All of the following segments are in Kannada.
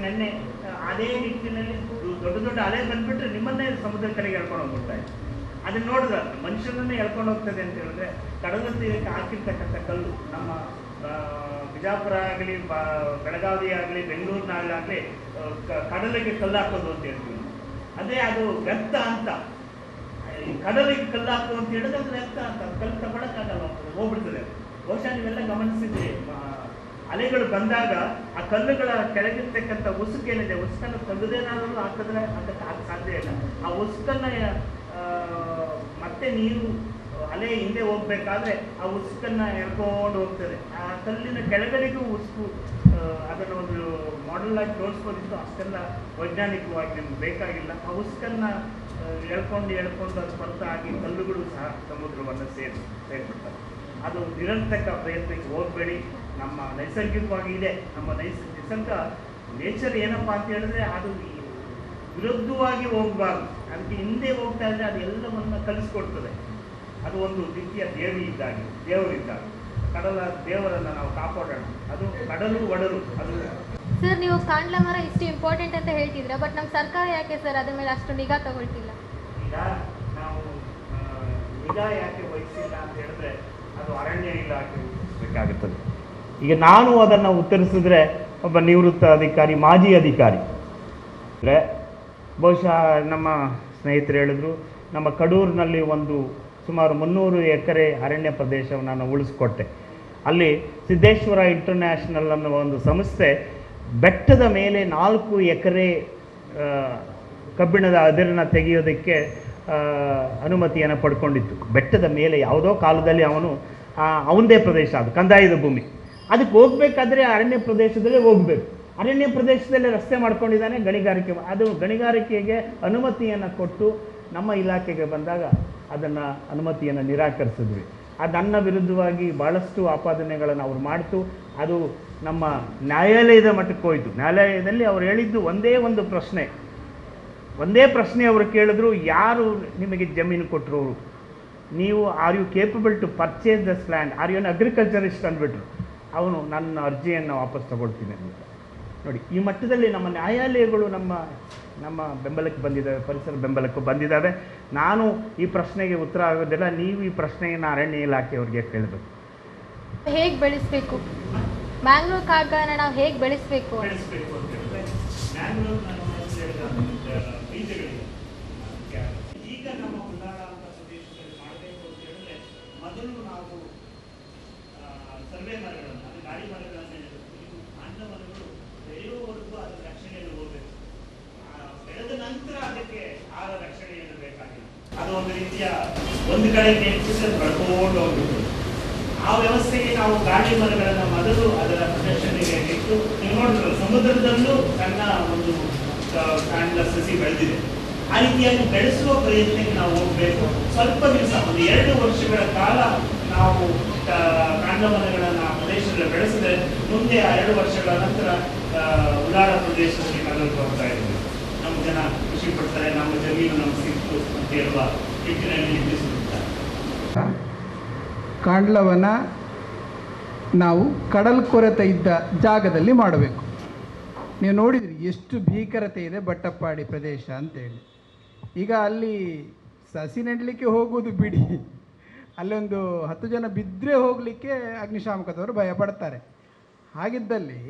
ನೆನ್ನೆ ಅದೇ ನಿಟ್ಟಿನಲ್ಲಿ ದೊಡ್ಡ ದೊಡ್ಡ ಅಲೆ ಬಂದ್ಬಿಟ್ರೆ ನಿಮ್ಮನ್ನೇ ಸಮುದ್ರ ಕಡೆಗೆ ಎಳ್ಕೊಂಡು ಹೋಗ್ಬಿಡ್ತಾ ಇದೆ. ಅದನ್ನ ನೋಡಿದ್ರೆ ಮನುಷ್ಯನನ್ನೇ ಎಳ್ಕೊಂಡು ಹೋಗ್ತದೆ ಅಂತ ಹೇಳಿದ್ರೆ ಕಡಲ ತೀರಕ್ಕೆ ಹಾಕಿರ್ತಕ್ಕಂಥ ಕಲ್ಲು ನಮ್ಮ ಬಿಜಾಪುರ ಆಗಲಿ ಬೆಳಗಾವಿ ಆಗಲಿ ಬೆಂಗಳೂರಿನಾಗಲಿ ಕಡಲಿಗೆ ಕಲ್ಲು ಹಾಕೋದು ಅಂತ ಹೇಳ್ತೀವಿ. ಅದೇ ಅದು ವ್ಯರ್ಥ ಅಂತ. ಕಡಲಿಗೆ ಕಲ್ಲು ಹಾಕೋದು ಅಂತ ಹೇಳಿದ್ರೆ ಅದು ವ್ಯರ್ಥ ಅಂತ. ಕಲ್ಲು ತಗೊಳಕ್ಕಾಗಲ್ಲ, ಹೋಗ್ಬಿಡ್ತದೆ. ಬಹುಶಃ ನೀವೆಲ್ಲ ಗಮನಿಸಿದ್ರಿ, ಅಲೆಗಳು ಬಂದಾಗ ಆ ಕಲ್ಲುಗಳ ಕೆಳಗಿರ್ತಕ್ಕಂಥ ಉಸುಕೇನಿದೆ, ಉಸುಕನ್ನು ತೆಗೆದೇನಾದರೂ ಹಾಕಿದ್ರೆ ಅದಕ್ಕೆ ಸಾಧ್ಯ ಇಲ್ಲ. ಆ ಉಸುಕನ್ನ ಮತ್ತೆ ನೀರು ಅಲೆ ಹಿಂದೆ ಹೋಗ್ಬೇಕಾದ್ರೆ ಆ ಉಸುಕನ್ನ ಎಳ್ಕೊಂಡು ಹೋಗ್ತದೆ. ಆ ಕಲ್ಲಿನ ಕೆಳಗಡೆಗೂ ಉಸುಕು ಅದನ್ನು ಒಂದು ಮಾಡೆಲ್ ಆಗಿ ತೋರಿಸ್ಬೋದಿತ್ತು. ಅಷ್ಟೆಲ್ಲ ವೈಜ್ಞಾನಿಕವಾಗಿ ನಿಮ್ಗೆ ಬೇಕಾಗಿಲ್ಲ. ಆ ಉಸುಕನ್ನ ಎಳ್ಕೊಂಡು ಅದು ಸ್ಪರ್ಶ ಆಗಿ ಕಲ್ಲುಗಳು ಸಹ ಸಮುದ್ರವನ್ನು ಸೇರ್ಬಿಡ್ತವೆ. ಅದು ನಿರಂತರ ಪ್ರಯತ್ನಕ್ಕೆ ಹೋಗಬೇಡಿ. ನಮ್ಮ ನೈಸರ್ಗಿಕವಾಗಿ ಇದೆ. ನಮ್ಮ ನಿಸರ್ಗ ನೇಚರ್ ಏನಪ್ಪಾ ಅಂತ ಹೇಳಿದ್ರೆ ಅದು ವಿರುದ್ಧವಾಗಿ ಹೋಗಬಾರ್ದು. ಅದಕ್ಕೆ ಹಿಂದೆ ಹೋಗ್ತಾ ಇದ್ರೆ ಅದು ಎಲ್ಲವನ್ನ ಕಲಿಸ್ಕೊಡ್ತದೆ. ಅದು ಒಂದು ರೀತಿಯ ದೇವರಿದ್ದಾಗ ಕಡಲ ದೇವರನ್ನ ನಾವು ಕಾಪಾಡೋಣ. ಅದು ಕಡಲು ಒಡಲು. ಅದು ಸರ್, ನೀವು ಕಾಂಡ್ಲ ಮರ ಇಷ್ಟು ಇಂಪಾರ್ಟೆಂಟ್ ಅಂತ ಹೇಳ್ತಿದ್ರ, ಬಟ್ ನಮ್ಮ ಸರ್ಕಾರ ಯಾಕೆ ಸರ್ ಅದ್ರ ಮೇಲೆ ಅಷ್ಟು ನಿಗಾ ತಗೊಳ್ತಿಲ್ಲ? ಈಗ ನಾವು ನಿಗಾ ಯಾಕೆ ವಹಿಸಿಲ್ಲ ಅಂತ ಹೇಳಿದ್ರೆ ಅದು ಅರಣ್ಯ ಇಲಾಖೆ ಬೇಕಾಗುತ್ತದೆ. ಈಗ ನಾನು ಅದನ್ನು ಉತ್ತರಿಸಿದ್ರೆ ಒಬ್ಬ ನಿವೃತ್ತ ಅಧಿಕಾರಿ, ಮಾಜಿ ಅಧಿಕಾರಿ ಅಂದರೆ ಬಹುಶಃ ನಮ್ಮ ಸ್ನೇಹಿತರು ಹೇಳಿದ್ರು, ನಮ್ಮ ಕಡೂರಿನಲ್ಲಿ ಒಂದು ಸುಮಾರು 300 ಎಕರೆ ಅರಣ್ಯ ಪ್ರದೇಶವನ್ನು ನಾನು ಉಳಿಸ್ಕೊಟ್ಟೆ. ಅಲ್ಲಿ ಸಿದ್ದೇಶ್ವರ ಇಂಟರ್ನ್ಯಾಷನಲ್ ಅನ್ನುವ ಒಂದು ಸಂಸ್ಥೆ ಬೆಟ್ಟದ ಮೇಲೆ 4 ಎಕರೆ ಕಬ್ಬಿಣದ ಅದಿರನ್ನು ತೆಗೆಯೋದಕ್ಕೆ ಅನುಮತಿಯನ್ನು ಪಡ್ಕೊಂಡಿತ್ತು. ಬೆಟ್ಟದ ಮೇಲೆ ಯಾವುದೋ ಕಾಲದಲ್ಲಿ ಅವನದೇ ಪ್ರದೇಶ, ಅದು ಕಂದಾಯದ ಭೂಮಿ. ಅದಕ್ಕೆ ಹೋಗ್ಬೇಕಾದ್ರೆ ಅರಣ್ಯ ಪ್ರದೇಶದಲ್ಲೇ ಹೋಗಬೇಕು. ಅರಣ್ಯ ಪ್ರದೇಶದಲ್ಲೇ ರಸ್ತೆ ಮಾಡ್ಕೊಂಡಿದ್ದಾನೆ. ಗಣಿಗಾರಿಕೆ, ಅದು ಗಣಿಗಾರಿಕೆಗೆ ಅನುಮತಿಯನ್ನು ಕೊಟ್ಟು ನಮ್ಮ ಇಲಾಖೆಗೆ ಬಂದಾಗ ಅದನ್ನು ಅನುಮತಿಯನ್ನು ನಿರಾಕರಿಸಿದ್ವಿ. ಅದು ನನ್ನ ವಿರುದ್ಧವಾಗಿ ಭಾಳಷ್ಟು ಆಪಾದನೆಗಳನ್ನು ಅವ್ರು ಮಾಡ್ತು. ಅದು ನಮ್ಮ ನ್ಯಾಯಾಲಯದ ಮಟ್ಟಕ್ಕೆ ಹೋಯಿತು. ನ್ಯಾಯಾಲಯದಲ್ಲಿ ಅವ್ರು ಹೇಳಿದ್ದು ಒಂದೇ ಪ್ರಶ್ನೆ ಅವರು ಕೇಳಿದ್ರು, ಯಾರು ನಿಮಗೆ ಜಮೀನು ಕೊಟ್ಟರು? ನೀವು are you capable to purchase this land? Are you an agriculturist ಅಂದ್ಬಿಟ್ರು. ಅವನು ನನ್ನ ಅರ್ಜಿಯನ್ನು ವಾಪಸ್ ತಗೊಳ್ತೀನಿ ಅಂತ. ನೋಡಿ, ಈ ಮಟ್ಟದಲ್ಲಿ ನಮ್ಮ ನ್ಯಾಯಾಲಯಗಳು ನಮ್ಮ ಬೆಂಬಲಕ್ಕೆ ಬಂದಿದ್ದಾವೆ, ಪರಿಸರ ಬೆಂಬಲಕ್ಕೂ ಬಂದಿದ್ದಾವೆ. ನಾನು ಈ ಪ್ರಶ್ನೆಗೆ ಉತ್ತರ ಆಗೋದಿಲ್ಲ. ನೀವು ಈ ಪ್ರಶ್ನೆಯನ್ನು ಅರಣ್ಯ ಇಲಾಖೆಯವ್ರಿಗೆ ಕೇಳಬೇಕು. ಹೇಗೆ ಬೆಳೆಸಬೇಕು ಮ್ಯಾಂಗ್ರೋವ್ ಕಾಡುಗಳನ್ನ? ನಾವು ಹೇಗೆ ಬೆಳೆಸಬೇಕು? ಈಗ ನಮ್ಮ ಉದಾಹರಣೆ ಪ್ರದೇಶದಲ್ಲಿ ಮಾಡಬೇಕು ಅಂತ ಹೇಳಿದ್ರೆ ಮೊದಲು ನಾವು ಸರ್ವೆ ಮರಗಳನ್ನು, ಅದು ಗಾಳಿ ಮರಗಳನ್ನು, ಕಾಂಡ ಮರಗಳು ಬೆಳೆಯುವವರೆಗೂ ಅದರ ರಕ್ಷಣೆಯಲ್ಲಿ ಹೋಗಬೇಕು. ಬೆಳೆದ ನಂತರ ಅದಕ್ಕೆ ಆರ ರಕ್ಷಣೆಯನ್ನು ಬೇಕಾಗಿಲ್ಲ. ಅದು ಒಂದು ರೀತಿಯ ಒಂದು ಕಡೆ ನೆಚ್ಚಿಸಿ ಬೆಳ್ಕೊಂಡು ಹೋಗ್ಬೇಕು. ಆ ವ್ಯವಸ್ಥೆಗೆ ನಾವು ಗಾಳಿ ಮರಗಳನ್ನು ಮೊದಲು ಅದರ ಪ್ರದರ್ಶನೆಗೆ ಇಟ್ಟು, ನೀವು ನೋಡಿದ್ರು ಸಮುದ್ರದಲ್ಲೂ ಸಣ್ಣ ಒಂದು ಕಾಂಡ ಸಸಿ ಬೆಳೆದಿದೆ. ಆ ರೀತಿಯಾಗಿ ಬೆಳೆಸುವ ಪ್ರಯತ್ನಕ್ಕೆ ನಾವು ಹೋಗಬೇಕು. ಸ್ವಲ್ಪ ದಿವಸ, ಒಂದು 2 ವರ್ಷಗಳ ಕಾಲ ನಾವು ಕಾಂಡ ಮರಗಳನ್ನು ಆ ಪ್ರದೇಶದಲ್ಲಿ ಬೆಳೆಸಿದ್ರೆ ಮುಂದೆ ಆ 2 ವರ್ಷಗಳ ನಂತರ ಉಡಾಳ ಪ್ರದೇಶದಲ್ಲಿ ಕಲ್ಲಲು ಬರ್ತಾ ಇದ್ದೀವಿ. ನಮ್ಮ ಜನ ಖುಷಿ ಪಡ್ತಾರೆ, ನಮ್ಮ ಜಮೀನು ನಮ್ಗೆ ಸಿಕ್ತು ಅಂತ ಹೇಳುವ ನಿಟ್ಟಿನಲ್ಲಿ ನಿರ್ಮಿಸುತ್ತಾರೆ. ಕಾಂಡ್ಲವನ ನಾವು ಕಡಲ್ ಕೊರೆತ ಇದ್ದ ಜಾಗದಲ್ಲಿ ಮಾಡಬೇಕು. ನೀವು ನೋಡಿದ್ರಿ ಎಷ್ಟು ಭೀಕರತೆ ಇದೆ ಬಟ್ಟಪ್ಪಾಡಿ ಪ್ರದೇಶ ಅಂತೇಳಿ. ಈಗ ಅಲ್ಲಿ ಸಸಿ ನೆಡಲಿಕ್ಕೆ ಹೋಗುವುದು ಬಿಡಿ, ಅಲ್ಲೊಂದು 10 ಜನ ಬಿದ್ದರೆ ಹೋಗಲಿಕ್ಕೆ ಅಗ್ನಿಶಾಮಕದವರು ಭಯ ಪಡ್ತಾರೆ. ಹಾಗಿದ್ದಲ್ಲಿ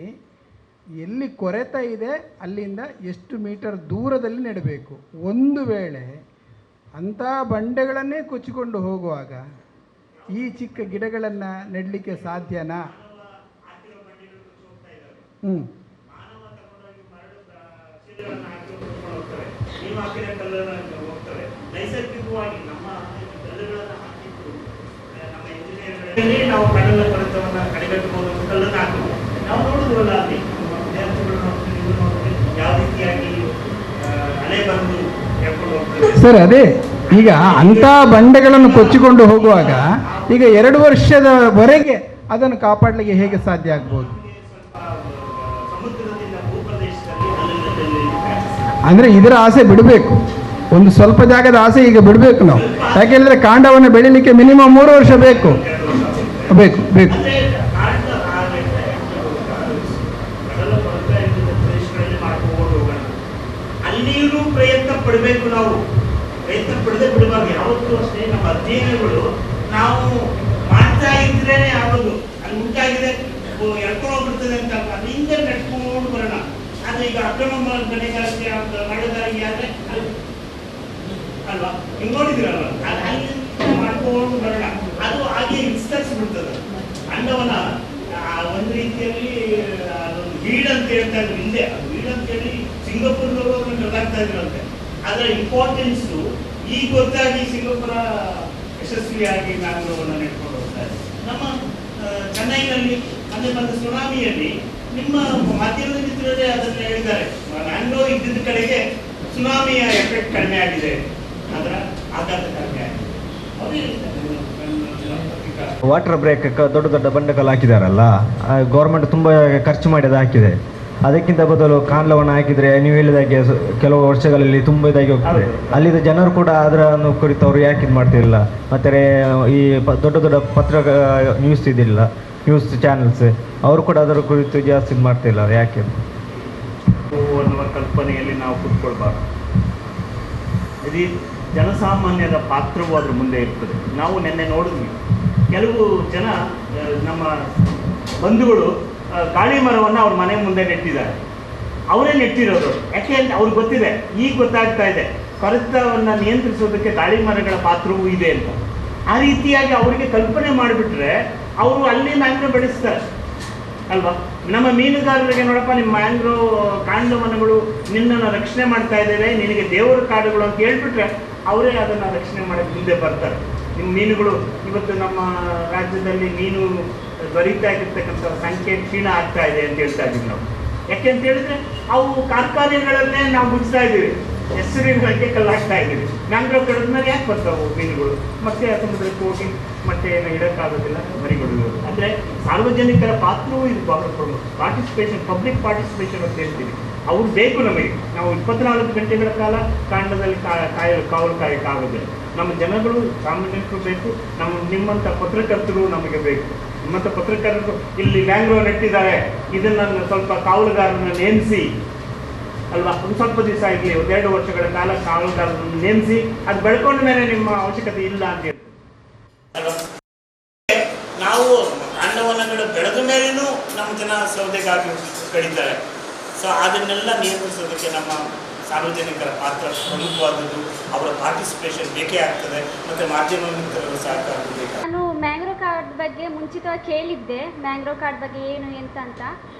ಎಲ್ಲಿ ಕೊರೆತ ಇದೆ ಅಲ್ಲಿಂದ ಎಷ್ಟು ಮೀಟರ್ ದೂರದಲ್ಲಿ ನೆಡಬೇಕು. ಒಂದು ವೇಳೆ ಅಂಥ ಬಂಡೆಗಳನ್ನೇ ಕೊಚ್ಚಿಕೊಂಡು ಹೋಗುವಾಗ ಈ ಚಿಕ್ಕ ಗಿಡಗಳನ್ನು ನೆಡಲಿಕ್ಕೆ ಸಾಧ್ಯನಾ? ನಾವು ಕಡಲ ಕೊರೆತವನ್ನು ಕಡಿಗಟ್ಟಬಹುದು, ಕಲ್ಲನ್ನು ಹಾಕಬಹುದು. ನಾವು ನೋಡುವುದಿಲ್ಲ ಅಲ್ಲಿ ಯಾವ ರೀತಿಯಾಗಿ ಅಲೆ ಬಂದು ಹೇಳ್ಕೊಂಡು ಹೋಗ್ತದೆ. ಸರ್, ಅದೇ ಈಗ ಅಂಥ ಬಂಡೆಗಳನ್ನು ಕೊಚ್ಚಿಕೊಂಡು ಹೋಗುವಾಗ ಈಗ 2 ವರ್ಷದವರೆಗೆ ಅದನ್ನು ಕಾಪಾಡಲಿಕ್ಕೆ ಹೇಗೆ ಸಾಧ್ಯ ಆಗ್ಬೋದು? ಅಂದರೆ ಇದರ ಆಸೆ ಬಿಡಬೇಕು. ಒಂದು ಸ್ವಲ್ಪ ಜಾಗದ ಆಸೆ ಈಗ ಬಿಡಬೇಕು ನಾವು. ಯಾಕೆಂದರೆ ಕಾಂಡವನ್ನು ಬೆಳೀಲಿಕ್ಕೆ ಮಿನಿಮಮ್ 3 ವರ್ಷ ಬೇಕು. ಪಡಬೇಕು. ನಾವು ಪ್ರಯತ್ನ ಪಡದೆ ಬಿಡಬಾರ್ದು ಯಾವತ್ತೂ ಅಷ್ಟೇ. ನಮ್ಮ ಅಧ್ಯಯನಗಳು ನಾವು ಮಾಡ್ತಾ ಇದ್ರೇನೆ ಆಗೋದು. ಅಲ್ಲಿ ಉಂಟಾಗಿದೆ ಎಳ್ಕೊಂಡು ಹೋಗ್ಬಿಡ್ತದೆ ಅಂತ ಅಲ್ಲಿಂದ ನಡ್ಕೊಂಡು ಬರೋಣ. ಆದ್ರೆ ಈಗ ಅಕ್ರಮ ಗಣಿಗಾರಿಕೆ ಮಾಡೋದಾಗಿ ಆದ್ರೆ ಅಲ್ವಾ, ನೀವು ನೋಡಿದಿರಲ್ವ, ಅಲ್ಲಿ ಮಾಡ್ಕೊಂಡು ಬರೋಣ. ಅದು ಹಾಗೆ ವಿಸ್ತರಿಸ್ಬಿಡ್ತದೆ ಅಂಡವನ. ಒಂದು ರೀತಿಯಲ್ಲಿ ಅದೊಂದು ವೀಡ್ ಅಂತ ಹೇಳ್ತಾ ಇದ್ರು ಹಿಂದೆ. ಅದು ವೀಡ್ ಅಂತ ಹೇಳಿ ಸಿಂಗಾಪುರ್ನವರು ಅದನ್ನು ಗೊತ್ತಾಗ್ತಾ ಇದ್ರಂತೆ. ಅದರ ಇಂಪಾರ್ಟೆನ್ಸು ಈಗ ಗೊತ್ತಾಗಿ ಸಿಂಗಾಪುರ ಯಶಸ್ವಿಯಾಗಿ ಮ್ಯಾಂಗ್ರೋವನ್ನು ನೆಟ್ಕೊಂಡು ಹೋಗ್ತಾ ಇದೆ. ನಮ್ಮ ಚೆನ್ನೈನಲ್ಲಿ ಅಂದ್ರೆ ಬಂದ ಸುನಾಮಿಯಲ್ಲಿ ನಿಮ್ಮ ಮಾಧ್ಯಮದ ಮಿತ್ರರೇ ಅದನ್ನು ಹೇಳಿದ್ದಾರೆ. ಮ್ಯಾಂಗ್ರೋವ್ ಇದ್ದಿದ್ದ ಕಡೆಗೆ ಸುನಾಮಿಯ ಎಫೆಕ್ಟ್ ಕಡಿಮೆ ಆಗಿದೆ, ಅದರ ಆಘಾತ ಕಡಿಮೆ ಆಗಿದೆ. ಅವರು ಹೇಳ್ತಾರೆ ವಾಟರ್ ಬ್ರೇಕ್ ದೊಡ್ಡ ದೊಡ್ಡ ಬಂಡೆಕಲ್ಲು ಹಾಕಿದಾರಲ್ಲ, ಗೌರ್ಮೆಂಟ್ ತುಂಬ ಖರ್ಚು ಮಾಡಿ ಅದು ಹಾಕಿದೆ. ಅದಕ್ಕಿಂತ ಬದಲು ಕಾಂಡ್ಲವನ್ನು ಹಾಕಿದರೆ ನೀವು ಹೇಳಿದಾಗೆ ಕೆಲವು ವರ್ಷಗಳಲ್ಲಿ ತುಂಬ ಇದಾಗಿ ಹೋಗ್ತದೆ. ಅಲ್ಲಿದ್ದ ಜನರು ಕೂಡ ಅದನ್ನು ಕುರಿತು ಅವರು ಯಾಕೆ ಇದು ಮಾಡ್ತಿರಲಿಲ್ಲ. ಮತ್ತು ಈ ದೊಡ್ಡ ದೊಡ್ಡ ನ್ಯೂಸ್ ಇದಿಲ್ಲ, ನ್ಯೂಸ್ ಚಾನೆಲ್ಸ್ ಅವರು ಕೂಡ ಅದರ ಕುರಿತು ಜಾಸ್ತಿ ಇದು ಮಾಡ್ತಿಲ್ಲ. ಯಾಕೆ ಅನ್ನುವ ಕಲ್ಪನೆಯಲ್ಲಿ ನಾವು ಕೂತ್ಕೊಳ್ಬಾರ್ದು. ಇದು ಜನಸಾಮಾನ್ಯರ ಪಾತ್ರವೂ ಅದ್ರ ಮುಂದೆ ಇರ್ತದೆ. ನಾವು ನಿನ್ನೆ ನೋಡಿದ್ವಿ, ಕೆಲವು ಜನ ನಮ್ಮ ಬಂಧುಗಳು ಗಾಳಿ ಮರವನ್ನು ಅವ್ರ ಮನೆ ಮುಂದೆ ನೆಟ್ಟಿದ್ದಾರೆ. ಅವರೇ ನೆಟ್ಟಿರೋದು. ಯಾಕೆ ಅಂತ ಅವ್ರಿಗೆ ಗೊತ್ತಿದೆ, ಈಗ ಗೊತ್ತಾಗ್ತಾ ಇದೆ ಕೊರೆತವನ್ನು ನಿಯಂತ್ರಿಸೋದಕ್ಕೆ ಗಾಳಿ ಮರಗಳ ಪಾತ್ರವೂ ಇದೆ ಅಂತ. ಆ ರೀತಿಯಾಗಿ ಅವರಿಗೆ ಕಲ್ಪನೆ ಮಾಡಿಬಿಟ್ರೆ ಅವರು ಅಲ್ಲಿ ಮ್ಯಾಂಗ್ರೋವ್ ಬೆಳೆಸ್ತಾರೆ ಅಲ್ವಾ. ನಮ್ಮ ಮೀನುಗಾರರಿಗೆ ನೋಡಪ್ಪ, ನಿಮ್ಮ ಮ್ಯಾಂಗ್ರೋವ್ ಕಾಂಡವನಗಳು ನಿನ್ನನ್ನು ರಕ್ಷಣೆ ಮಾಡ್ತಾ ಇದ್ದೇವೆ, ನಿನಗೆ ದೇವರ ಕಾಡುಗಳು ಅಂತ ಹೇಳ್ಬಿಟ್ರೆ ಅವರೇ ಅದನ್ನು ರಕ್ಷಣೆ ಮಾಡೋಕ್ಕೆ ಮುಂದೆ ಬರ್ತಾರೆ. ನಿಮ್ಮ ಮೀನುಗಳು ಇವತ್ತು ನಮ್ಮ ರಾಜ್ಯದಲ್ಲಿ ಮೀನು ದೊರೀತಾ ಇರತಕ್ಕಂಥ ಸಂಖ್ಯೆ ಕ್ಷೀಣ ಆಗ್ತಾ ಇದೆ ಅಂತ ಹೇಳ್ತಾ ಇದ್ದೀವಿ ನಾವು. ಯಾಕೆ ಅಂತ ಹೇಳಿದ್ರೆ ಅವು ಕಾರ್ಖಾನೆಗಳನ್ನೇ ನಾವು ಮುಚ್ತಾ ಇದ್ದೀವಿ, ಹೆಸರುಗಳಿಗೆ ಕಲ್ಲಾಗ್ತಾ ಇದ್ದೀವಿ. ಮ್ಯಾಂಗ್ರೋವ್ ಕಡಿದ್ಮೇಲೆ ಯಾಕೆ ಬರ್ತಾವೆ ಮೀನುಗಳು? ಮತ್ತೆ ಸಮುದ್ರಕ್ಕೆ ಹೋಗಿ ಮತ್ತೆ ಏನು ಇಡೋಕ್ಕಾಗೋದಿಲ್ಲ, ಮರಿಗಳು. ಅಂದರೆ ಸಾರ್ವಜನಿಕರ ಪಾತ್ರವೂ ಇದು ಬಹಳ ಪ್ರಮುಖ. ಪಾರ್ಟಿಸಿಪೇಷನ್, ಪಬ್ಲಿಕ್ ಪಾರ್ಟಿಸಿಪೇಷನ್ ಅಂತ ಹೇಳ್ತೀವಿ, ಅವ್ರು ಬೇಕು ನಮಗೆ. ನಾವು 24 ಗಂಟೆಗಳ ಕಾಲ ಕಾಂಡದಲ್ಲಿ ಕಾವಲು ಕಾಯಕ್ಕಾಗೋದಿಲ್ಲ. ನಮ್ಮ ಜನಗಳು, ಸಾಮಾನ್ಯರು ಬೇಕು, ನಿಮ್ಮಂಥ ಪತ್ರಕರ್ತರು ನಮಗೆ ಬೇಕು. ನಿಮ್ಮಂಥ ಪತ್ರಕರ್ತರು ಇಲ್ಲಿ ಮ್ಯಾಂಗ್ರೋವ್ ನೆಟ್ಟಿದ್ದಾರೆ, ಇದನ್ನು ಸ್ವಲ್ಪ ಕಾವಲುಗಾರರನ್ನು ನೇಮಿಸಿ ಅಲ್ವಾ, ಒಂದು ಸ್ವಲ್ಪ ದಿವಸ ಆಗಲಿ, 1-2 ವರ್ಷಗಳ ಕಾಲ ಕಾವಲುಗಾರರನ್ನು ನೇಮಿಸಿ ಅದು ಬೆಳ್ಕೊಂಡ ಮೇಲೆ ನಿಮ್ಮ ಅವಶ್ಯಕತೆ ಇಲ್ಲ ಅಂತ ಹೇಳ್ತೀವಿ ಅಲ್ವಾ. ನಾವು ಕಾಂಡವನಗಳು ಬೆಳೆದ ಮೇಲೇನೂ ನಮ್ಮ ಜನ ಸೌದೆಗಾಗಿ ಕಡಿತಾರೆ. ಸೊ ಅದನ್ನೆಲ್ಲ ನಿಯಂತ್ರಿಸೋದಕ್ಕೆ ನಮ್ಮ ಸಾರ್ವಜನಿಕರ ಪಾತ್ರ ಪ್ರಮುಖವಾದದ್ದು. ಅವರ ಪಾರ್ಟಿಸಿಪೇಷನ್ ಬೇಕೇ ಆಗ್ತದೆ, ಮತ್ತು ಮಾಧ್ಯಮ ಮಿತ್ರರ ಸಹಕಾರ ಬೇಕು. ನಾನು ಮ್ಯಾಂಗ್ರೋವ್ ಕಾರ್ಡ್ ಬಗ್ಗೆ ಮುಂಚಿತವಾಗಿ ಕೇಳಿದ್ದೆ, ಮ್ಯಾಂಗ್ರೋವ್ ಕಾರ್ಡ್ ಬಗ್ಗೆ ಏನು ಅಂತ.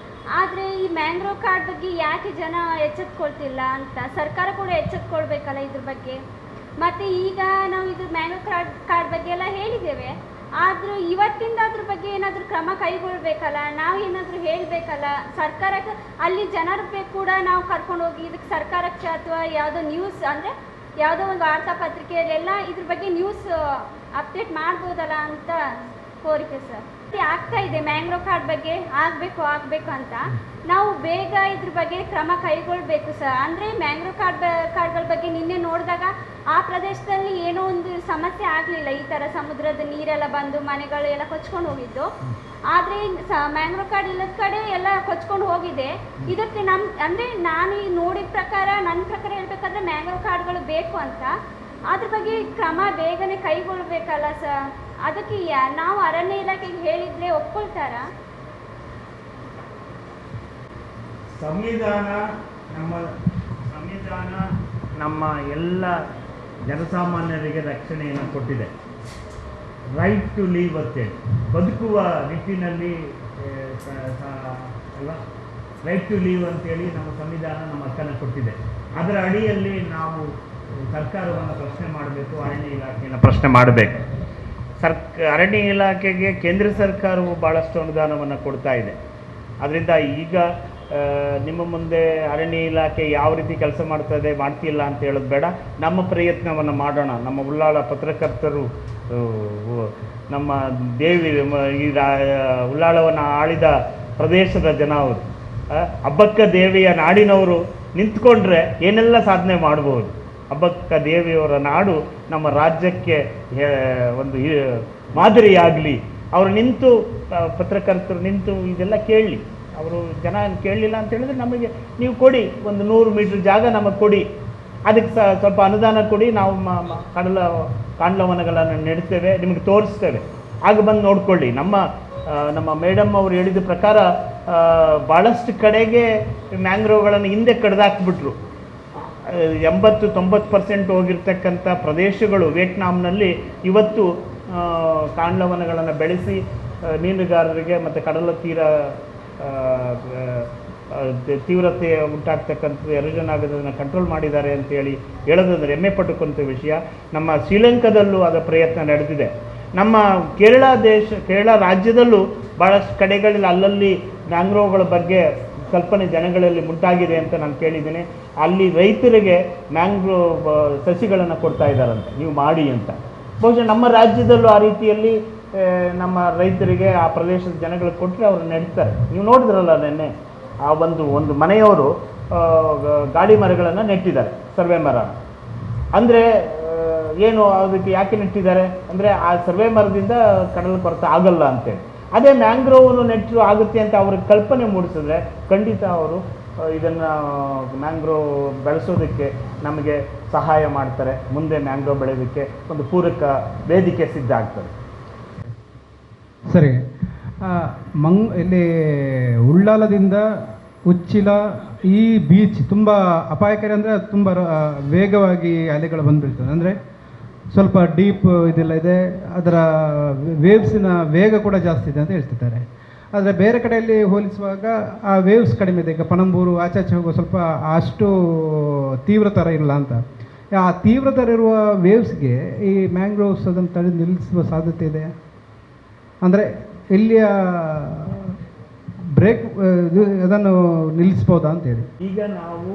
ಆದರೆ ಈ ಮ್ಯಾಂಗ್ರೋವ್ ಕಾರ್ಡ್ ಬಗ್ಗೆ ಯಾಕೆ ಜನ ಎಚ್ಚೆತ್ಕೊಳ್ತಿಲ್ಲ ಅಂತ, ಸರ್ಕಾರ ಕೂಡ ಎಚ್ಚೆತ್ಕೊಳ್ಬೇಕಲ್ಲ ಇದ್ರ ಬಗ್ಗೆ. ಮತ್ತು ಈಗ ನಾವು ಇದು ಮ್ಯಾಂಗ್ರೋವ್ ಕಾರ್ಡ್ ಬಗ್ಗೆ ಎಲ್ಲ ಹೇಳಿದ್ದೇವೆ, ಆದರೂ ಇವತ್ತಿಂದ ಅದ್ರ ಬಗ್ಗೆ ಏನಾದರೂ ಕ್ರಮ ಕೈಗೊಳ್ಬೇಕಲ್ಲ, ನಾವು ಏನಾದರೂ ಹೇಳಬೇಕಲ್ಲ ಸರ್ಕಾರಕ್ಕೆ. ಅಲ್ಲಿ ಜನರ ಕೂಡ ನಾವು ಕರ್ಕೊಂಡು ಹೋಗಿ ಇದಕ್ಕೆ ಸರ್ಕಾರಕ್ಕೆ ಅಥವಾ ಯಾವುದೋ ನ್ಯೂಸ್ ಅಂದರೆ ಯಾವುದೋ ಒಂದು ವಾರ್ತಾಪತ್ರಿಕೆಯಲ್ಲೆಲ್ಲ ಇದ್ರ ಬಗ್ಗೆ ನ್ಯೂಸ್ ಅಪ್ಡೇಟ್ ಮಾಡ್ಬೋದಲ್ಲ ಅಂತ ಕೋರಿಕೆ ಸರ್. ಆಗ್ತಾ ಇದೆ ಮ್ಯಾಂಗ್ರೋವ್ ಕಾರ್ಡ್ ಬಗ್ಗೆ ಆಗಬೇಕು ಅಂತ. ನಾವು ಬೇಗ ಇದ್ರ ಬಗ್ಗೆ ಕ್ರಮ ಕೈಗೊಳ್ಬೇಕು ಸರ್. ಅಂದರೆ ಮ್ಯಾಂಗ್ರೋವ್ ಕಾರ್ಡ್ಗಳ ಬಗ್ಗೆ ನಿನ್ನೆ ನೋಡಿದಾಗ ಆ ಪ್ರದೇಶದಲ್ಲಿ ಏನೋ ಒಂದು ಸಮಸ್ಯೆ ಆಗಲಿಲ್ಲ, ಈ ಥರ ಸಮುದ್ರದ ನೀರೆಲ್ಲ ಬಂದು ಮನೆಗಳು ಎಲ್ಲ ಕೊಚ್ಕೊಂಡು ಹೋಗಿದ್ದು. ಆದರೆ ಮ್ಯಾಂಗ್ರೋವ್ ಕಾರ್ಡ್ ಇಲ್ಲದ ಕಡೆ ಎಲ್ಲ ಕೊಚ್ಕೊಂಡು ಹೋಗಿದೆ. ಇದಕ್ಕೆ ಅಂದರೆ ನಾನು ನೋಡಿದ ಪ್ರಕಾರ, ನನ್ನ ಪ್ರಕಾರ ಹೇಳ್ಬೇಕಾದ್ರೆ ಮ್ಯಾಂಗ್ರೋವ್ ಕಾರ್ಡ್ಗಳು ಬೇಕು ಅಂತ. ಅದ್ರ ಬಗ್ಗೆ ಕ್ರಮ ಬೇಗನೆ ಕೈಗೊಳ್ಬೇಕಲ್ಲ ಸರ್. ಅದಕ್ಕೆ ನಾವು ಅರಣ್ಯ ಇಲಾಖೆಗೆ ಹೇಳಿದ್ರೆ ಒಪ್ಕೊಳ್ತಾರಾ? ಸಂವಿಧಾನ ನಮ್ಮ ಎಲ್ಲ ಜನಸಾಮಾನ್ಯರಿಗೆ ರಕ್ಷಣೆಯನ್ನು ಕೊಟ್ಟಿದೆ. ರೈಟ್ ಟು ಲೀವ್ ಅಂತೇಳಿ, ಬದುಕುವ ನಿಟ್ಟಿನಲ್ಲಿ ಅಲ್ವಾ, ರೈಟ್ ಟು ಲೀವ್ ಅಂತೇಳಿ ನಮ್ಮ ಸಂವಿಧಾನ ನಮ್ಮ ಹಕ್ಕನ್ನು ಕೊಟ್ಟಿದೆ. ಅದರ ಅಡಿಯಲ್ಲಿ ನಾವು ಸರ್ಕಾರವನ್ನು ಪ್ರಶ್ನೆ ಮಾಡಬೇಕು, ಅರಣ್ಯ ಇಲಾಖೆಯನ್ನು ಪ್ರಶ್ನೆ ಮಾಡಬೇಕು. ಅರಣ್ಯ ಇಲಾಖೆಗೆ ಕೇಂದ್ರ ಸರ್ಕಾರವು ಭಾಳಷ್ಟು ಅನುದಾನವನ್ನು ಕೊಡ್ತಾ ಇದೆ. ಅದರಿಂದ ಈಗ ನಿಮ್ಮ ಮುಂದೆ ಅರಣ್ಯ ಇಲಾಖೆ ಯಾವ ರೀತಿ ಕೆಲಸ ಮಾಡ್ತಿಲ್ಲ ಅಂತ ಹೇಳೋದು ಬೇಡ. ನಮ್ಮ ಪ್ರಯತ್ನವನ್ನು ಮಾಡೋಣ. ನಮ್ಮ ಉಳ್ಳಾಳ ಪತ್ರಕರ್ತರು, ನಮ್ಮ ದೇವಿ, ಈ ಉಳ್ಳಾಳವನ್ನು ಆಳಿದ ಪ್ರದೇಶದ ಜನ ಅವರು, ಹಬ್ಬಕ್ಕ ದೇವಿಯ ನಾಡಿನವರು ನಿಂತ್ಕೊಂಡ್ರೆ ಏನೆಲ್ಲ ಸಾಧನೆ ಮಾಡ್ಬೋದು. ಹಬ್ಬಕ್ಕ ದೇವಿಯವರ ನಾಡು ನಮ್ಮ ರಾಜ್ಯಕ್ಕೆ ಒಂದು ಮಾದರಿಯಾಗಲಿ. ಅವರು ನಿಂತು, ಪತ್ರಕರ್ತರು ನಿಂತು ಇದೆಲ್ಲ ಕೇಳಲಿ. ಅವರು ಜನ ಕೇಳಲಿಲ್ಲ ಅಂತ ಹೇಳಿದ್ರೆ ನಮಗೆ ನೀವು ಕೊಡಿ, ಒಂದು 100 ಮೀಟ್ರ್ ಜಾಗ ನಮಗೆ ಕೊಡಿ, ಅದಕ್ಕೆ ಸ್ವಲ್ಪ ಅನುದಾನ ಕೊಡಿ, ನಾವು ಕಾಂಡವನಗಳನ್ನು ನೆಡ್ತೇವೆ, ನಿಮಗೆ ತೋರಿಸ್ತೇವೆ, ಆಗ ಬಂದು ನೋಡ್ಕೊಳ್ಳಿ. ನಮ್ಮ ಮೇಡಮ್ ಅವರು ಹೇಳಿದ ಪ್ರಕಾರ ಭಾಳಷ್ಟು ಕಡೆಗೆ ಮ್ಯಾಂಗ್ರೋವ್ಗಳನ್ನು ಹಿಂದೆ ಕಡ್ದಾಕ್ಬಿಟ್ರು. 80-90% ಹೋಗಿರ್ತಕ್ಕಂಥ ಪ್ರದೇಶಗಳು ವಿಯೆಟ್ನಾಂನಲ್ಲಿ ಇವತ್ತು ಕಾಂಡವನಗಳನ್ನು ಬೆಳೆಸಿ ಮೀನುಗಾರರಿಗೆ ಮತ್ತು ಕಡಲ ತೀವ್ರತೆ ಉಂಟಾಗ್ತಕ್ಕಂಥ ಎರೋಷನ್ ಆಗೋದನ್ನು ಕಂಟ್ರೋಲ್ ಮಾಡಿದ್ದಾರೆ ಅಂತೇಳಿ ಹೇಳೋದಂದ್ರೆ ಹೆಮ್ಮೆ ಪಟ್ಟುಕೊಂಥ ವಿಷಯ. ನಮ್ಮ ಶ್ರೀಲಂಕಾದಲ್ಲೂ ಅದರ ಪ್ರಯತ್ನ ನಡೆದಿದೆ. ನಮ್ಮ ಕೇರಳ ರಾಜ್ಯದಲ್ಲೂ ಭಾಳಷ್ಟು ಕಡೆಗಳಲ್ಲಿ ಅಲ್ಲಲ್ಲಿ ಮ್ಯಾಂಗ್ರೋವ್ಗಳ ಬಗ್ಗೆ ಕಲ್ಪನೆ ಜನಗಳಲ್ಲಿ ಉಂಟಾಗಿದೆ ಅಂತ ನಾನು ಕೇಳಿದ್ದೀನಿ. ಅಲ್ಲಿ ರೈತರಿಗೆ ಮ್ಯಾಂಗ್ರೋವ್ ಸಸಿಗಳನ್ನು ಕೊಡ್ತಾ ಇದ್ದಾರಂತೆ, ನೀವು ಮಾಡಿ ಅಂತ. ಬಹುಶಃ ನಮ್ಮ ರಾಜ್ಯದಲ್ಲೂ ಆ ರೀತಿಯಲ್ಲಿ ನಮ್ಮ ರೈತರಿಗೆ ಆ ಪ್ರದೇಶದ ಜನಗಳಿಗೆ ಕೊಟ್ಟರೆ ಅವರು ನೆಡ್ತಾರೆ. ನೀವು ನೋಡಿದ್ರಲ್ಲ ನೆನ್ನೆ ಆ ಒಂದು ಮನೆಯವರು ಗಾಳಿ ಮರಗಳನ್ನು ನೆಟ್ಟಿದ್ದಾರೆ, ಸರ್ವೆ ಮರ. ಅಂದರೆ ಏನು ಅದಕ್ಕೆ ಯಾಕೆ ನೆಟ್ಟಿದ್ದಾರೆ ಅಂದರೆ ಆ ಸರ್ವೆ ಮರದಿಂದ ಕಡಲ ಕೊರತೆ ಆಗಲ್ಲ ಅಂತೇಳಿ. ಅದೇ ಮ್ಯಾಂಗ್ರೋವನ್ನು ನೆಟ್ಟರು ಆಗುತ್ತೆ ಅಂತ ಅವ್ರಿಗೆ ಕಲ್ಪನೆ ಮೂಡಿಸಿದ್ರೆ ಖಂಡಿತ ಅವರು ಇದನ್ನು ಮ್ಯಾಂಗ್ರೋವ್ ಬೆಳೆಸೋದಕ್ಕೆ ನಮಗೆ ಸಹಾಯ ಮಾಡ್ತಾರೆ. ಮುಂದೆ ಮ್ಯಾಂಗ್ರೋವ್ ಬೆಳೆಯೋದಕ್ಕೆ ಒಂದು ಪೂರಕ ವೇದಿಕೆ ಸಿದ್ಧ ಆಗ್ತದೆ. ಸರಿ, ಇಲ್ಲಿ ಉಳ್ಳಾಲದಿಂದ ಉಚ್ಚಿಲ ಈ ಬೀಚ್ ತುಂಬ ಅಪಾಯಕಾರಿ, ಅಂದರೆ ತುಂಬ ವೇಗವಾಗಿ ಅಲೆಗಳು ಬಂದುಬಿಡ್ತದೆ. ಅಂದರೆ ಸ್ವಲ್ಪ ಡೀಪ್ ಇದೆಲ್ಲ ಇದೆ, ಅದರ ವೇವ್ಸಿನ ವೇಗ ಕೂಡ ಜಾಸ್ತಿ ಇದೆ ಅಂತ ಹೇಳ್ತಿದ್ದಾರೆ. ಆದರೆ ಬೇರೆ ಕಡೆಯಲ್ಲಿ ಹೋಲಿಸುವಾಗ ಆ ವೇವ್ಸ್ ಕಡಿಮೆ ಇದೆ. ಈಗ ಪಣಂಬೂರು ಆಚೆ ಹೋಗೋ ಸ್ವಲ್ಪ ಅಷ್ಟು ತೀವ್ರತರ ಇಲ್ಲ ಅಂತ. ಆ ತೀವ್ರತರ ಇರುವ ವೇವ್ಸ್ಗೆ ಈ ಮ್ಯಾಂಗ್ರೋವ್ಸ್ ಅದನ್ನು ತಡೆದು ನಿಲ್ಲಿಸುವ ಸಾಧ್ಯತೆ ಇದೆ. ಅಂದರೆ ಇಲ್ಲಿಯ ಬ್ರೇಕ್ ಅದನ್ನು ನಿಲ್ಲಿಸ್ಬೋದಾ ಅಂತೇಳಿ. ಈಗ ನಾವು